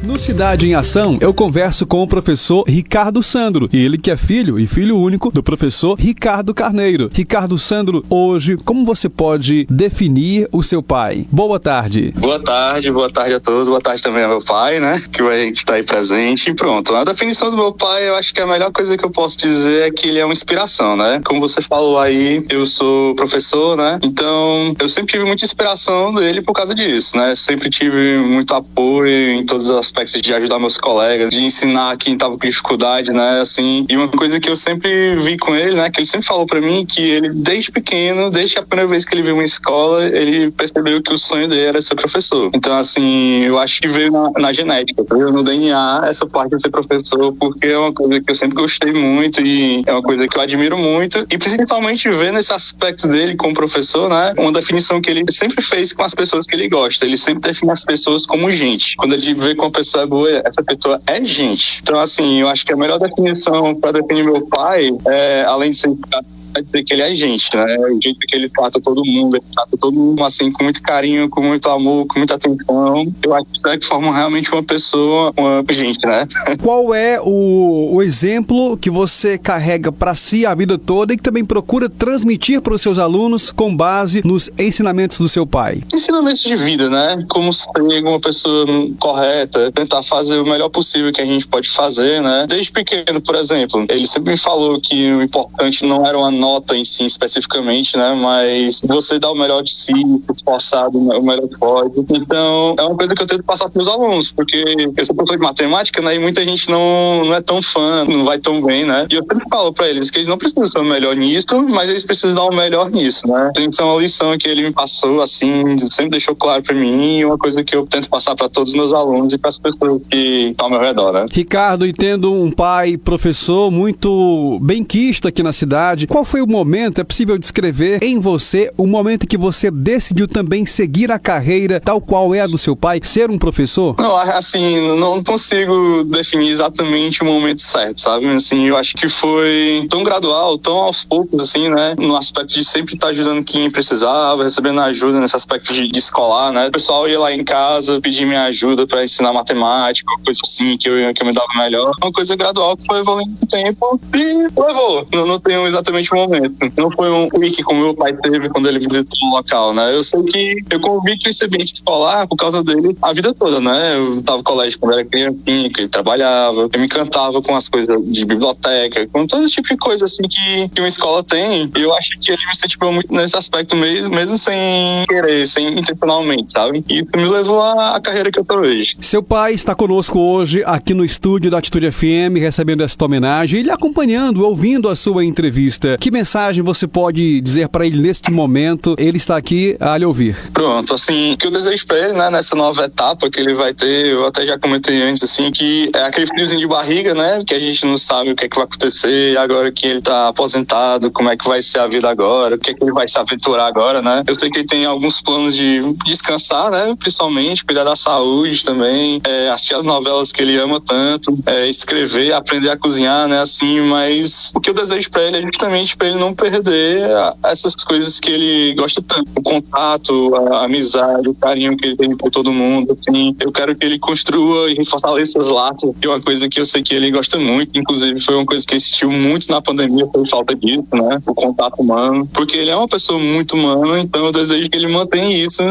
No Cidade em Ação, eu converso com o professor Ricardo Sandro, ele que é filho e filho único do professor Ricardo Carneiro. Ricardo Sandro, hoje, como você pode definir o seu pai? Boa tarde. Boa tarde a todos, boa tarde também ao meu pai, né, que a gente está aí presente. E pronto, a definição do meu pai, eu acho que a melhor coisa que eu posso dizer é que ele é uma inspiração, né? Como você falou aí, eu sou professor, né, então eu sempre tive muita inspiração dele por causa disso, né, sempre tive muito apoio em todos os aspectos de ajudar meus colegas, de ensinar quem tava com dificuldade, né, assim, e uma coisa que eu sempre vi com ele, né, que ele sempre falou pra mim que ele, desde pequeno, desde a primeira vez que ele viu uma escola, ele percebeu que o sonho dele era ser professor. Então, assim, eu acho que veio na genética, veio no DNA essa parte de ser professor, porque é uma coisa que eu sempre gostei muito e é uma coisa que eu admiro muito, e principalmente ver nesse aspecto dele como professor, né, uma definição que ele sempre fez com as pessoas que ele gosta, ele sempre define as pessoas como gente. Quando ele vê que uma pessoa é boa, essa pessoa é gente. Então, assim, eu acho que a melhor definição para definir meu pai, além de ser é dizer que ele é gente, né? O jeito que ele trata todo mundo, assim, com muito carinho, com muito amor, com muita atenção. Eu acho que isso é que forma realmente uma pessoa, uma gente, né? Qual é o exemplo que você carrega para si a vida toda e que também procura transmitir para os seus alunos com base nos ensinamentos do seu pai? Ensinamentos de vida, né? Como ser uma pessoa correta, tentar fazer o melhor possível que a gente pode fazer, né? Desde pequeno, por exemplo, ele sempre me falou que o importante não era uma nota em si especificamente, né, mas você dá o melhor de si, esforçado, o melhor que pode. Então, é uma coisa que eu tento passar para os alunos, porque eu sou professor de matemática, né, e muita gente não é tão fã, não vai tão bem, né, e eu sempre falo para eles que eles não precisam ser o melhor nisso, mas eles precisam dar o melhor nisso, né. Então, é uma lição que ele me passou, assim, sempre deixou claro para mim, e uma coisa que eu tento passar para todos os meus alunos e para as pessoas que estão ao meu redor, né. Ricardo, e tendo um pai professor muito benquisto aqui na cidade, qual foi o momento, é possível descrever em você o momento em que você decidiu também seguir a carreira tal qual é a do seu pai, ser um professor? Não, assim, não consigo definir exatamente o momento certo, sabe? Assim, eu acho que foi tão gradual, tão aos poucos, assim, né? No aspecto de sempre estar ajudando quem precisava, recebendo ajuda nesse aspecto de escolar, né? O pessoal ia lá em casa pedir minha ajuda para ensinar matemática, coisa assim, que eu me dava melhor. Uma coisa gradual que foi evoluindo com o tempo e levou. Não tenho exatamente um momento. Não foi um clique como meu pai teve quando ele visitou o local, né? Eu sei que eu convivi com esse ambiente escolar por causa dele a vida toda, né? Eu tava no colégio quando era criancinha, que ele trabalhava, eu me encantava com as coisas de biblioteca, com todo tipo de coisa assim que uma escola tem. E eu acho que ele me incentivou muito nesse aspecto mesmo sem querer, sem intencionalmente, sabe? E isso me levou à carreira que eu tô hoje. Seu pai está conosco hoje aqui no estúdio da Atitude FM, recebendo esta homenagem e lhe acompanhando, ouvindo a sua entrevista. Que mensagem você pode dizer para ele neste momento? Ele está aqui a lhe ouvir. Pronto, assim, o que eu desejo para ele, né, nessa nova etapa que ele vai ter, eu até já comentei antes, assim, que é aquele friozinho de barriga, né, que a gente não sabe o que é que vai acontecer agora que ele tá aposentado, como é que vai ser a vida agora, o que é que ele vai se aventurar agora, né. Eu sei que ele tem alguns planos de descansar, né, principalmente, cuidar da saúde também, assistir as novelas que ele ama tanto, escrever, aprender a cozinhar, né, assim, mas o que eu desejo para ele é justamente para ele não perder essas coisas que ele gosta tanto, o contato, a amizade, o carinho que ele tem por todo mundo, assim, eu quero que ele construa e fortaleça os laços, que é uma coisa que eu sei que ele gosta muito, inclusive foi uma coisa que ele sentiu muito na pandemia, por falta disso, né, o contato humano, porque ele é uma pessoa muito humana, então eu desejo que ele mantenha isso,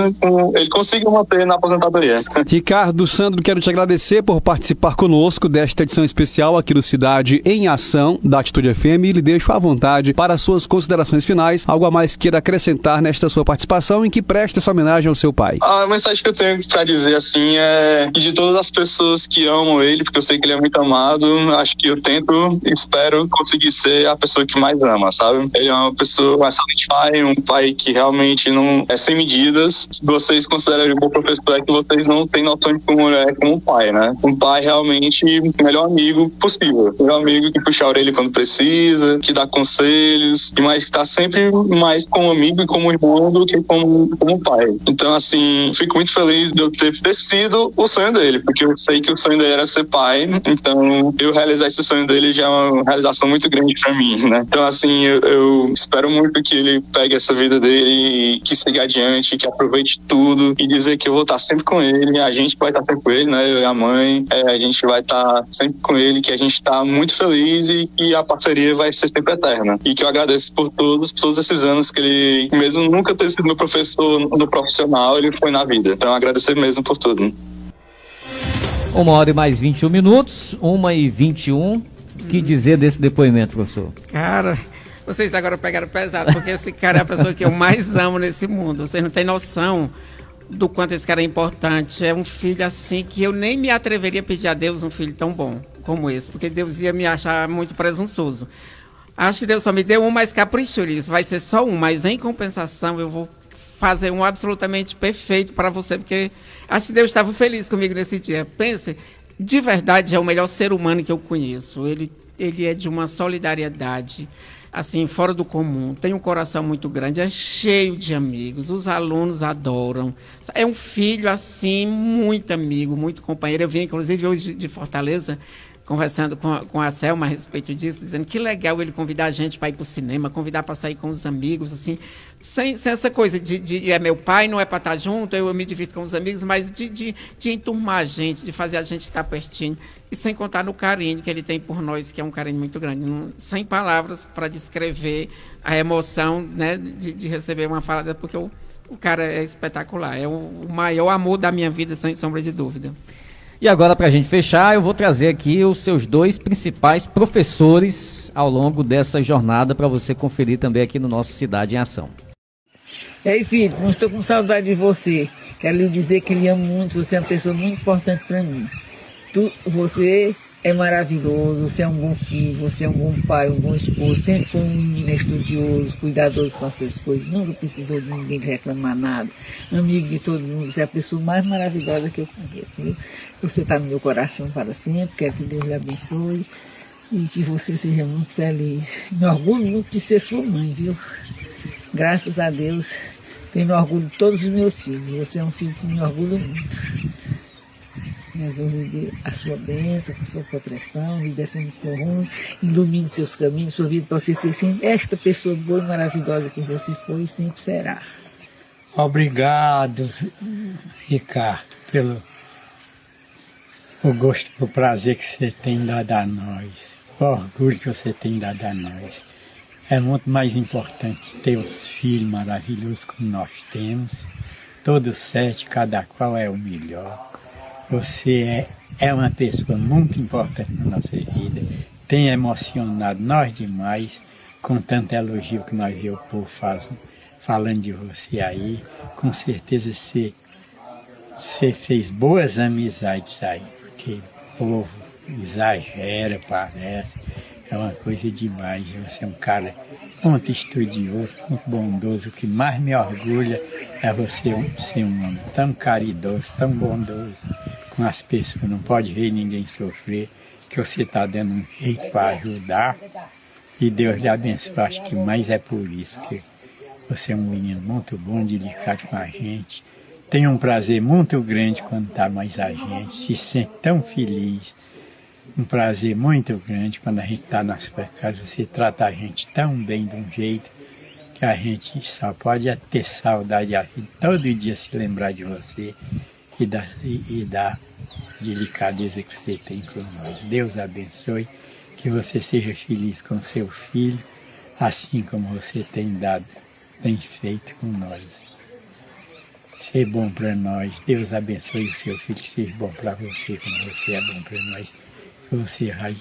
ele consiga manter na aposentadoria. Ricardo Sandro, quero te agradecer por participar conosco desta edição especial aqui do Cidade em Ação, da Atitude FM, e lhe deixo à vontade para as suas considerações finais, algo a mais queira acrescentar nesta sua participação em que presta essa homenagem ao seu pai. A mensagem que eu tenho para dizer, assim, é de todas as pessoas que amam ele, porque eu sei que ele é muito amado, acho que eu tento e espero conseguir ser a pessoa que mais ama, sabe? Ele é uma pessoa, um excelente pai, um pai que realmente não é sem medidas. Se vocês consideram ele um bom professor, é que vocês não têm noção de como ele é como um pai, né? Um pai realmente o melhor amigo possível. O melhor amigo que puxa a orelha quando precisa, que dá conselho, conselhos, e mais que tá sempre mais como amigo e como irmão do que como pai. Então, assim, fico muito feliz de eu ter sido o sonho dele, porque eu sei que o sonho dele era ser pai, então eu realizar esse sonho dele já é uma realização muito grande pra mim, né? Então, assim, eu espero muito que ele pegue essa vida dele e que siga adiante, que aproveite tudo e dizer que eu vou estar sempre com ele, a gente vai estar sempre com ele, né? Eu e a mãe, a gente vai estar sempre com ele, que a gente está muito feliz e que a parceria vai ser sempre eterna. E que eu agradeço por todos esses anos que ele, mesmo nunca ter sido meu professor no profissional, ele foi na vida. Então, agradecer mesmo por tudo. 1h mais 21 minutos, 1h21. Que dizer desse depoimento, professor? Cara, vocês agora pegaram pesado, porque esse cara é a pessoa que eu mais amo nesse mundo. Vocês não têm noção do quanto esse cara é importante. É um filho assim que eu nem me atreveria a pedir a Deus um filho tão bom como esse, porque Deus ia me achar muito presunçoso. Acho que Deus só me deu um mais caprichoso, isso vai ser só um, mas em compensação eu vou fazer um absolutamente perfeito para você, porque acho que Deus estava feliz comigo nesse dia. Pense, de verdade é o melhor ser humano que eu conheço. Ele é de uma solidariedade assim, fora do comum, tem um coração muito grande, é cheio de amigos, os alunos adoram, é um filho assim, muito amigo, muito companheiro. Eu vim inclusive hoje de Fortaleza, conversando com a Selma a respeito disso, dizendo que legal ele convidar a gente para ir para o cinema, convidar para sair com os amigos, assim, sem essa coisa de é meu pai, não é para estar junto, eu me divirto com os amigos, mas de enturmar a gente, de fazer a gente estar pertinho, e sem contar no carinho que ele tem por nós, que é um carinho muito grande. Sem palavras para descrever a emoção, né, de receber uma fala, porque o cara é espetacular, é o maior amor da minha vida, sem sombra de dúvida. E agora, para a gente fechar, eu vou trazer aqui os seus 2 principais professores ao longo dessa jornada para você conferir também aqui no nosso Cidade em Ação. E aí, filho, não estou com saudade de você. Quero lhe dizer que lhe amo muito, você é uma pessoa muito importante para mim. Você é maravilhoso, você é um bom filho, você é um bom pai, um bom esposo, sempre foi um menino estudioso, cuidadoso com as suas coisas, nunca precisou de ninguém reclamar nada, amigo de todo mundo, você é a pessoa mais maravilhosa que eu conheço, viu? Você está no meu coração para sempre, quero que Deus lhe abençoe e que você seja muito feliz. Me orgulho muito de ser sua mãe, viu? Graças a Deus, tenho orgulho de todos os meus filhos, você é um filho que me orgulha muito. Mas eu lhe dê a sua bênção, a sua proteção, lhe defenda o seu rumo, ilumine seus caminhos, sua vida para você ser sempre esta pessoa boa e maravilhosa que você foi e sempre será. Obrigado, Ricardo, pelo o gosto e o prazer que você tem dado a nós, o orgulho que você tem dado a nós. É muito mais importante ter os filhos maravilhosos como nós temos, todos 7, cada qual é o melhor. Você é uma pessoa muito importante na nossa vida, tem emocionado nós demais com tanto elogio que nós vemos o povo falando de você aí. Com certeza você fez boas amizades aí, porque o povo exagera, parece, é uma coisa demais. Você é um cara muito estudioso, muito bondoso. O que mais me orgulha é você ser um homem tão caridoso, tão bondoso com as pessoas. Não pode ver ninguém sofrer, que você está dando um jeito para ajudar. E Deus lhe abençoe. Acho que mais é por isso, porque você é um menino muito bom, delicado com a gente. Tem um prazer muito grande quando está mais a gente, se sente tão feliz. Um prazer muito grande quando a gente está na sua casa, você trata a gente tão bem de um jeito que a gente só pode ter saudade de todo dia se lembrar de você e da delicadeza que você tem com nós. Deus abençoe, que você seja feliz com seu filho, assim como você tem feito com nós. Ser bom para nós, Deus abençoe o seu filho, que seja bom para você, como você é bom para nós. Você vai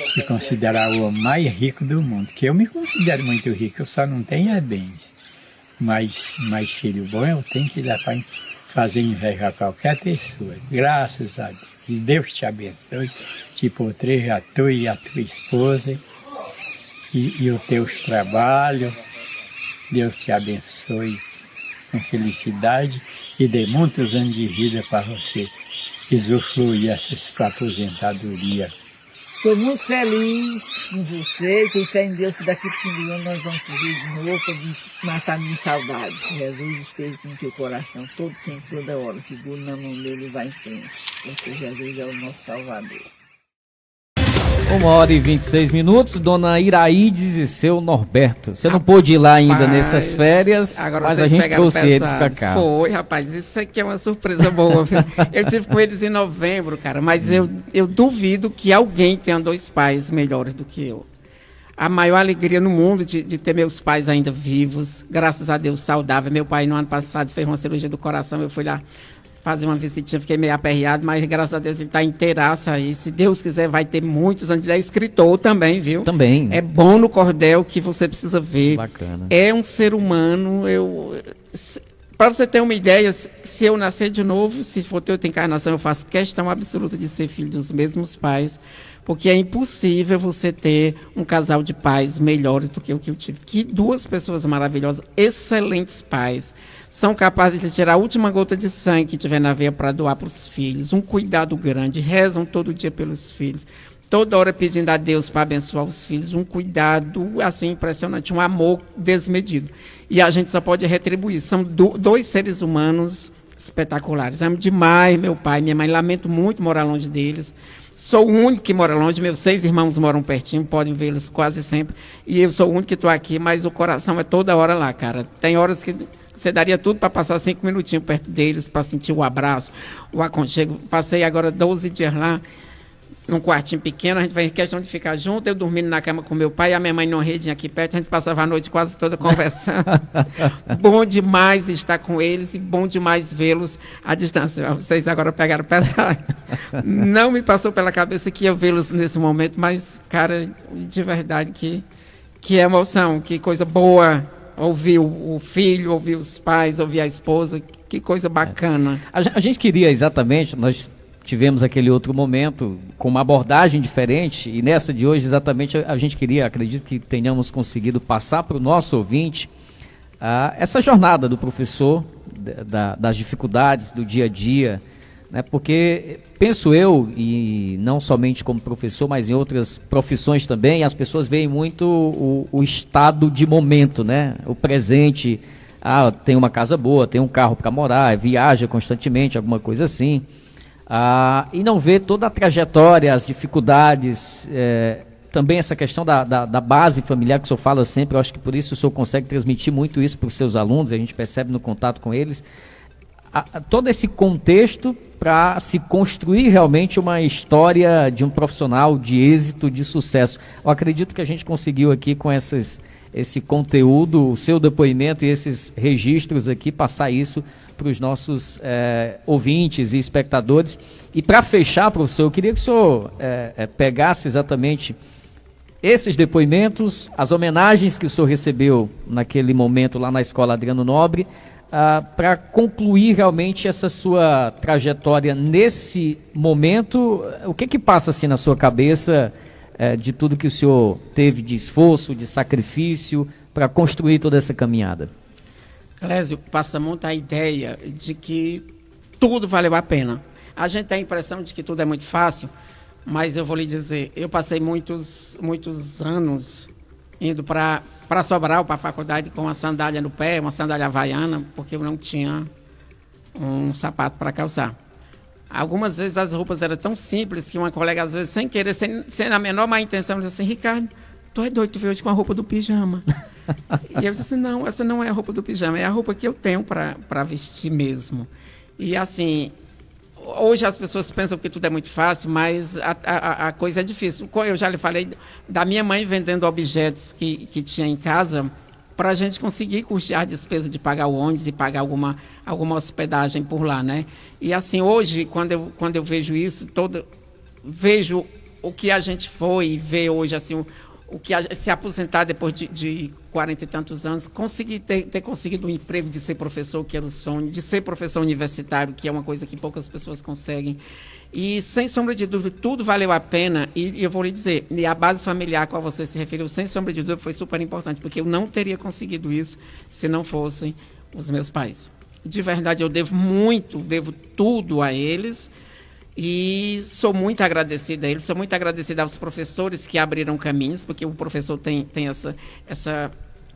se considerar o homem mais rico do mundo, que eu me considero muito rico, eu só não tenho bens. Mas filho bom eu tenho que dar para fazer inveja a qualquer pessoa. Graças a Deus. Deus te abençoe, te proteja a tu e a tua esposa e os teus trabalhos. Deus te abençoe com felicidade e dê muitos anos de vida para você usufruir essa sua aposentadoria Estou muito feliz com você, tenho fé em Deus que daqui para o fim do ano nós vamos se ver de novo para matar minha saudade. Jesus esteja com o teu coração todo tempo, toda hora. Segura na mão dele e vai em frente. Porque Jesus é o nosso Salvador. 1h26, dona Iraídes e seu Norberto. Você não pôde ir lá ainda nessas férias, mas a gente trouxe eles pra cá. Foi, rapaz, isso aqui é uma surpresa boa. Viu? Eu tive com eles em novembro, cara, mas eu duvido que alguém tenha 2 pais melhores do que eu. A maior alegria no mundo de ter meus pais ainda vivos, graças a Deus, saudável. Meu pai, no ano passado, fez uma cirurgia do coração, eu fui lá fazer uma visitinha, fiquei meio aperreado, mas graças a Deus ele está inteiraço aí. Se Deus quiser, vai ter muitos anos. Ele é escritor também, viu? Também. É bom no cordel que você precisa ver. Bacana. É um ser humano. Para você ter uma ideia, se eu nascer de novo, se for ter outra encarnação, eu faço questão absoluta de ser filho dos mesmos pais, porque é impossível você ter um casal de pais melhores do que o que eu tive. Que 2 pessoas maravilhosas, excelentes pais. São capazes de tirar a última gota de sangue que tiver na veia para doar para os filhos. Um cuidado grande. Rezam todo dia pelos filhos. Toda hora pedindo a Deus para abençoar os filhos. Um cuidado, assim, impressionante. Um amor desmedido. E a gente só pode retribuir. São 2 seres humanos espetaculares. Amo demais meu pai e minha mãe. Lamento muito morar longe deles. Sou o único que mora longe. Meus 6 irmãos moram pertinho. Podem vê-los quase sempre. E eu sou o único que estou aqui. Mas o coração é toda hora lá, cara. Tem horas que você daria tudo para passar 5 minutinhos perto deles, para sentir o abraço, o aconchego. Passei agora 12 dias lá, num quartinho pequeno, a gente fez questão de ficar junto, eu dormindo na cama com meu pai, a minha mãe numa redinha aqui perto, a gente passava a noite quase toda conversando. Bom demais estar com eles e bom demais vê-los à distância. Vocês agora pegaram pesado. Não me passou pela cabeça que ia vê-los nesse momento, mas, cara, de verdade, que emoção, que coisa boa. Ouvir o filho, ouvir os pais, ouvir a esposa, que coisa bacana. A gente queria exatamente, nós tivemos aquele outro momento com uma abordagem diferente, e nessa de hoje exatamente a gente queria, acredito que tenhamos conseguido passar para o nosso ouvinte essa jornada do professor, das dificuldades do dia a dia, né? Porque penso eu, e não somente como professor, mas em outras profissões também, as pessoas veem muito o estado de momento, né? O presente, tem uma casa boa, tem um carro para morar, viaja constantemente, alguma coisa assim, e não vê toda a trajetória, as dificuldades, também essa questão da base familiar que o senhor fala sempre. Eu acho que por isso o senhor consegue transmitir muito isso para os seus alunos, a gente percebe no contato com eles, todo esse contexto para se construir realmente uma história de um profissional de êxito, de sucesso. Eu acredito que a gente conseguiu aqui com esse conteúdo, o seu depoimento e esses registros aqui, passar isso para os nossos ouvintes e espectadores. E para fechar, professor, eu queria que o senhor pegasse exatamente esses depoimentos, as homenagens que o senhor recebeu naquele momento lá na Escola Adriano Nobre, para concluir realmente essa sua trajetória nesse momento. O que passa assim na sua cabeça de tudo que o senhor teve de esforço, de sacrifício para construir toda essa caminhada? Clésio, passa muito a ideia de que tudo valeu a pena. A gente tem a impressão de que tudo é muito fácil, mas eu vou lhe dizer, eu passei muitos anos indo para Sobral, para a faculdade, com uma sandália no pé, uma sandália havaiana, porque eu não tinha um sapato para calçar. Algumas vezes as roupas eram tão simples que uma colega, às vezes, sem querer, sem a menor má intenção, disse assim: Ricardo, tu é doido, tu veio hoje com a roupa do pijama. E eu disse assim: não, essa não é a roupa do pijama, é a roupa que eu tenho para vestir mesmo. E assim, hoje as pessoas pensam que tudo é muito fácil, mas a coisa é difícil. Eu já lhe falei da minha mãe vendendo objetos que tinha em casa para a gente conseguir custear a despesa de pagar o ônibus e pagar alguma hospedagem por lá, né? E assim, hoje, quando eu vejo isso, vejo o que a gente foi e ver hoje, assim, se aposentar depois de 40 e tantos anos, ter conseguido um emprego de ser professor, que era o sonho, de ser professor universitário, que é uma coisa que poucas pessoas conseguem. E, sem sombra de dúvida, tudo valeu a pena. E eu vou lhe dizer, e a base familiar a qual você se referiu, sem sombra de dúvida, foi super importante, porque eu não teria conseguido isso se não fossem os meus pais. De verdade, eu devo tudo a eles. E sou muito agradecida a ele, sou muito agradecida aos professores que abriram caminhos, porque o professor tem essa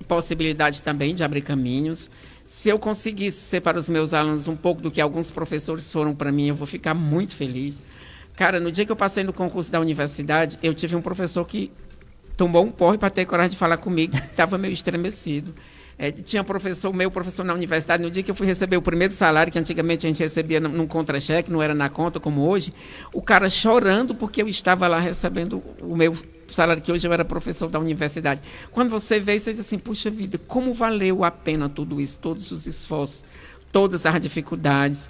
possibilidade também de abrir caminhos. Se eu conseguisse ser para os meus alunos um pouco do que alguns professores foram para mim, eu vou ficar muito feliz. Cara, no dia que eu passei no concurso da universidade, eu tive um professor que tomou um porre para ter coragem de falar comigo, que estava meio estremecido. Tinha meu professor na universidade, no dia que eu fui receber o primeiro salário, que antigamente a gente recebia num contra-cheque, não era na conta como hoje, o cara chorando porque eu estava lá recebendo o meu salário, que hoje eu era professor da universidade. Quando você vê, você diz assim, puxa vida, como valeu a pena tudo isso, todos os esforços, todas as dificuldades.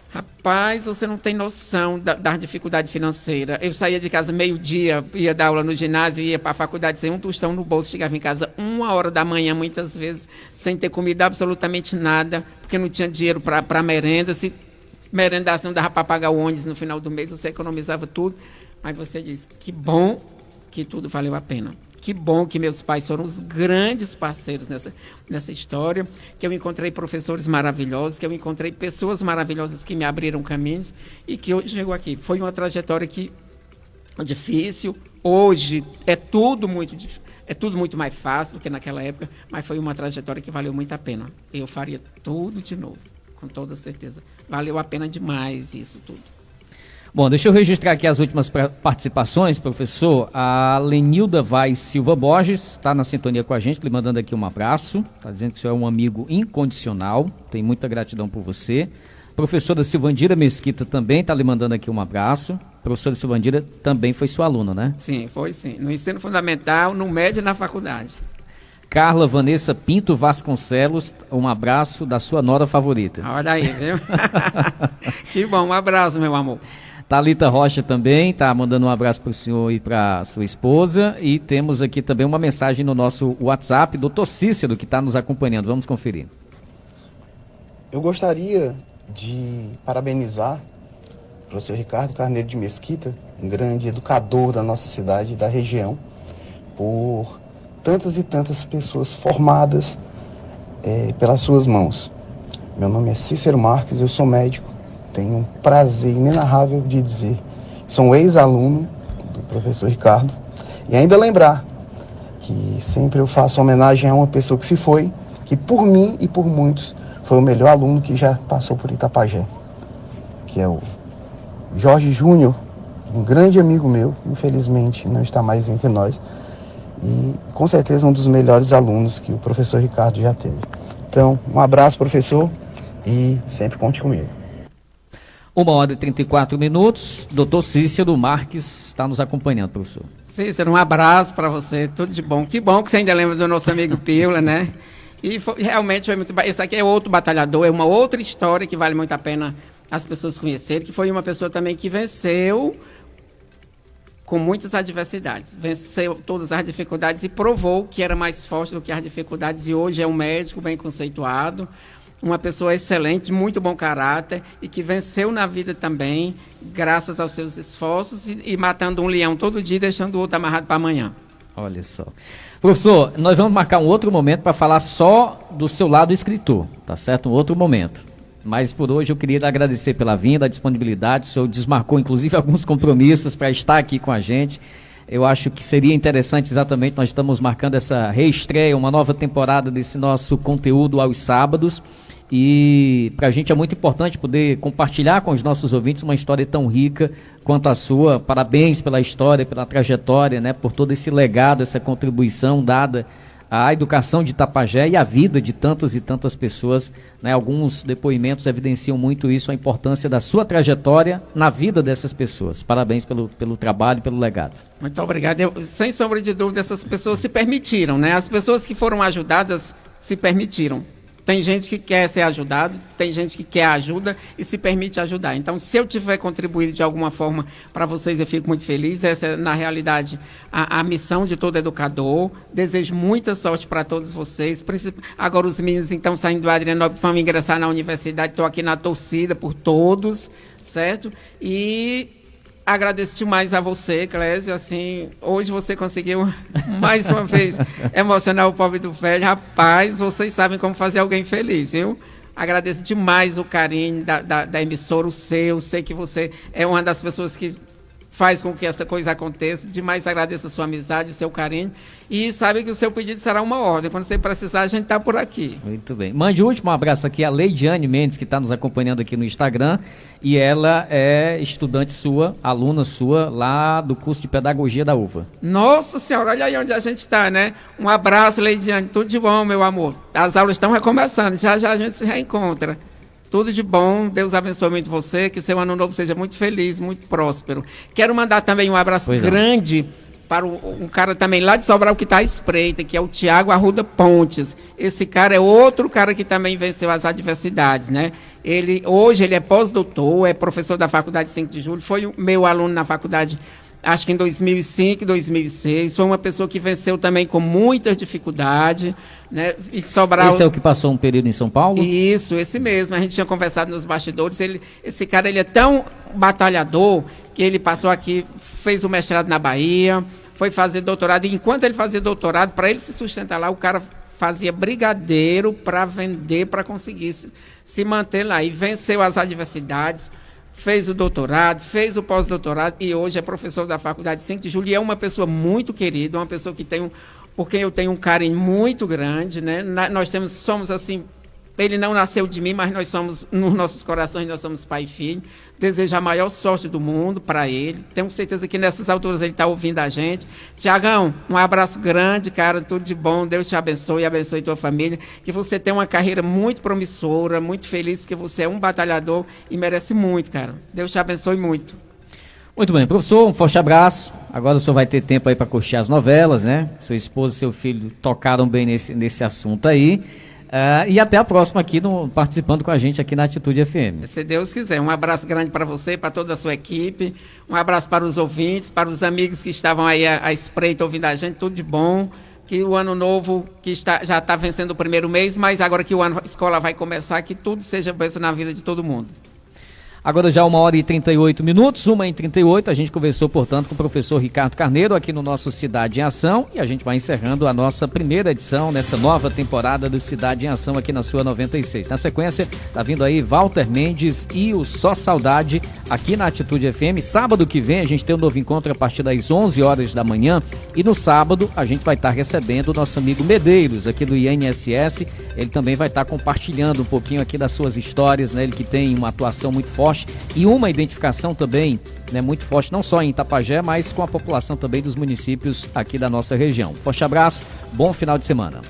Rapaz, você não tem noção da dificuldade financeira. Eu saía de casa meio-dia, ia dar aula no ginásio, ia para a faculdade sem um tostão no bolso, chegava em casa 1h da manhã, muitas vezes, sem ter comido absolutamente nada, porque não tinha dinheiro para merenda. Se merendasse, não dava para pagar o ônibus no final do mês, você economizava tudo. Mas você diz, que bom que tudo valeu a pena. Que bom que meus pais foram os grandes parceiros nessa história, que eu encontrei professores maravilhosos, que eu encontrei pessoas maravilhosas que me abriram caminhos e que hoje chegou aqui. Foi uma trajetória difícil. Hoje é tudo muito mais fácil do que naquela época, mas foi uma trajetória que valeu muito a pena. Eu faria tudo de novo, com toda certeza. Valeu a pena demais isso tudo. Bom, deixa eu registrar aqui as últimas participações, professor. A Lenilda Vaz Silva Borges está na sintonia com a gente, lhe mandando aqui um abraço. Está dizendo que o senhor é um amigo incondicional, tem muita gratidão por você. Professora Silvandira Mesquita também está lhe mandando aqui um abraço. Professora Silvandira também foi sua aluna, né? Sim, foi sim. No ensino fundamental, no médio e na faculdade. Carla Vanessa Pinto Vasconcelos, um abraço da sua nora favorita. Olha aí, viu? Que bom, um abraço, meu amor. Thalita Rocha também está mandando um abraço para o senhor e para sua esposa. E temos aqui também uma mensagem no nosso WhatsApp, doutor Cícero, que está nos acompanhando. Vamos conferir. Eu gostaria de parabenizar o professor Ricardo Carneiro de Mesquita, um grande educador da nossa cidade e da região, por tantas e tantas pessoas formadas pelas suas mãos. Meu nome é Cícero Marques, eu sou médico. Tenho um prazer inenarrável de dizer que sou um ex-aluno do professor Ricardo. E ainda lembrar que sempre eu faço homenagem a uma pessoa que se foi, que por mim e por muitos foi o melhor aluno que já passou por Itapajé, que é o Jorge Júnior, um grande amigo meu, infelizmente não está mais entre nós, e com certeza um dos melhores alunos que o professor Ricardo já teve. Então, um abraço, professor, e sempre conte comigo. 1h34, doutor Cícero Marques está nos acompanhando, professor. Cícero, um abraço para você, tudo de bom. Que bom que você ainda lembra do nosso amigo Pila, né? E realmente foi muito bom. Esse aqui é outro batalhador, é uma outra história que vale muito a pena as pessoas conhecerem, que foi uma pessoa também que venceu com muitas adversidades, venceu todas as dificuldades e provou que era mais forte do que as dificuldades, e hoje é um médico bem conceituado, uma pessoa excelente, muito bom caráter e que venceu na vida também, graças aos seus esforços e matando um leão todo dia, deixando o outro amarrado para amanhã. Olha só. Professor, nós vamos marcar um outro momento para falar só do seu lado escritor, tá certo? Um outro momento. Mas por hoje eu queria agradecer pela vinda, a disponibilidade. O senhor desmarcou inclusive alguns compromissos para estar aqui com a gente. Eu acho que seria interessante, exatamente, nós estamos marcando essa reestreia, uma nova temporada desse nosso conteúdo aos sábados. E para a gente é muito importante poder compartilhar com os nossos ouvintes uma história tão rica quanto a sua. Parabéns pela história, pela trajetória, né, por todo esse legado, essa contribuição dada à educação de Itapajé e à vida de tantas e tantas pessoas, né? Alguns depoimentos evidenciam muito isso, a importância da sua trajetória na vida dessas pessoas. Parabéns pelo trabalho, pelo legado. Muito obrigado. Sem sombra de dúvida, essas pessoas se permitiram, né? As pessoas que foram ajudadas se permitiram. Tem gente que quer ser ajudado, tem gente que quer ajuda e se permite ajudar. Então, se eu tiver contribuído de alguma forma para vocês, eu fico muito feliz. Essa é, na realidade, a missão de todo educador. Desejo muita sorte para todos vocês. Agora, os meninos, então, saindo do Adrianópolis, vão ingressar na universidade. Estou aqui na torcida por todos, certo? E agradeço demais a você, Clésio, assim, hoje você conseguiu, mais uma vez, emocionar o pobre do velho. Rapaz, vocês sabem como fazer alguém feliz, viu? Agradeço demais o carinho da emissora, o seu. Sei que você é uma das pessoas que faz com que essa coisa aconteça. Demais agradeço a sua amizade, o seu carinho. E sabe que o seu pedido será uma ordem. Quando você precisar, a gente está por aqui. Muito bem. Mande um último abraço aqui à Leidiane Mendes, que está nos acompanhando aqui no Instagram. E ela é estudante sua, aluna sua, lá do curso de Pedagogia da UVA. Nossa Senhora, olha aí onde a gente está, né? Um abraço, Leidiane. Tudo de bom, meu amor. As aulas estão recomeçando. Já já a gente se reencontra. Tudo de bom, Deus abençoe muito você, que seu ano novo seja muito feliz, muito próspero. Quero mandar também um abraço grande para um cara também lá de Sobral que está à espreita, que é o Tiago Arruda Pontes. Esse cara é outro cara que também venceu as adversidades, né? Hoje ele é pós-doutor, é professor da Faculdade 5 de Julho, foi o meu aluno na faculdade, acho que em 2005, 2006, foi uma pessoa que venceu também com muitas dificuldades, né? E Sobral... Esse é o que passou um período em São Paulo? Isso, esse mesmo. A gente tinha conversado nos bastidores. Esse cara, ele é tão batalhador que ele passou aqui, fez o mestrado na Bahia, foi fazer doutorado. E enquanto ele fazia doutorado, para ele se sustentar lá, o cara fazia brigadeiro para vender, para conseguir se manter lá. E venceu as adversidades, fez o doutorado, fez o pós-doutorado e hoje é professor da Faculdade 5 de Julho. E é uma pessoa muito querida, uma pessoa que por quem eu tenho um carinho muito grande, né? Somos assim, ele não nasceu de mim, mas nós somos, nos nossos corações, nós somos pai e filho. Desejo a maior sorte do mundo para ele. Tenho certeza que nessas alturas ele está ouvindo a gente. Tiagão, um abraço grande, cara, tudo de bom. Deus te abençoe e abençoe tua família. Que você tenha uma carreira muito promissora, muito feliz, porque você é um batalhador e merece muito, cara. Deus te abençoe muito. Muito bem, professor, um forte abraço. Agora o senhor vai ter tempo aí para curtir as novelas, né? Sua esposa e seu filho tocaram bem nesse assunto aí. E até a próxima aqui, participando com a gente aqui na Atitude FM. Se Deus quiser. Um abraço grande para você, para toda a sua equipe. Um abraço para os ouvintes, para os amigos que estavam aí à espreita ouvindo a gente. Tudo de bom. Que o ano novo, que já está vencendo o primeiro mês, mas agora que a escola vai começar, que tudo seja bênção na vida de todo mundo. Agora já 1h38, 1h38, a gente conversou, portanto, com o professor Ricardo Carneiro aqui no nosso Cidade em Ação e a gente vai encerrando a nossa primeira edição nessa nova temporada do Cidade em Ação aqui na sua 96. Na sequência, tá vindo aí Walter Mendes e o Só Saudade aqui na Atitude FM. Sábado que vem a gente tem um novo encontro a partir das 11 horas da manhã e no sábado a gente vai estar recebendo o nosso amigo Medeiros aqui do INSS. Ele também vai estar compartilhando um pouquinho aqui das suas histórias, né? Ele que tem uma atuação muito forte e uma identificação também, né, muito forte, não só em Itapajé, mas com a população também dos municípios aqui da nossa região. Forte abraço, bom final de semana.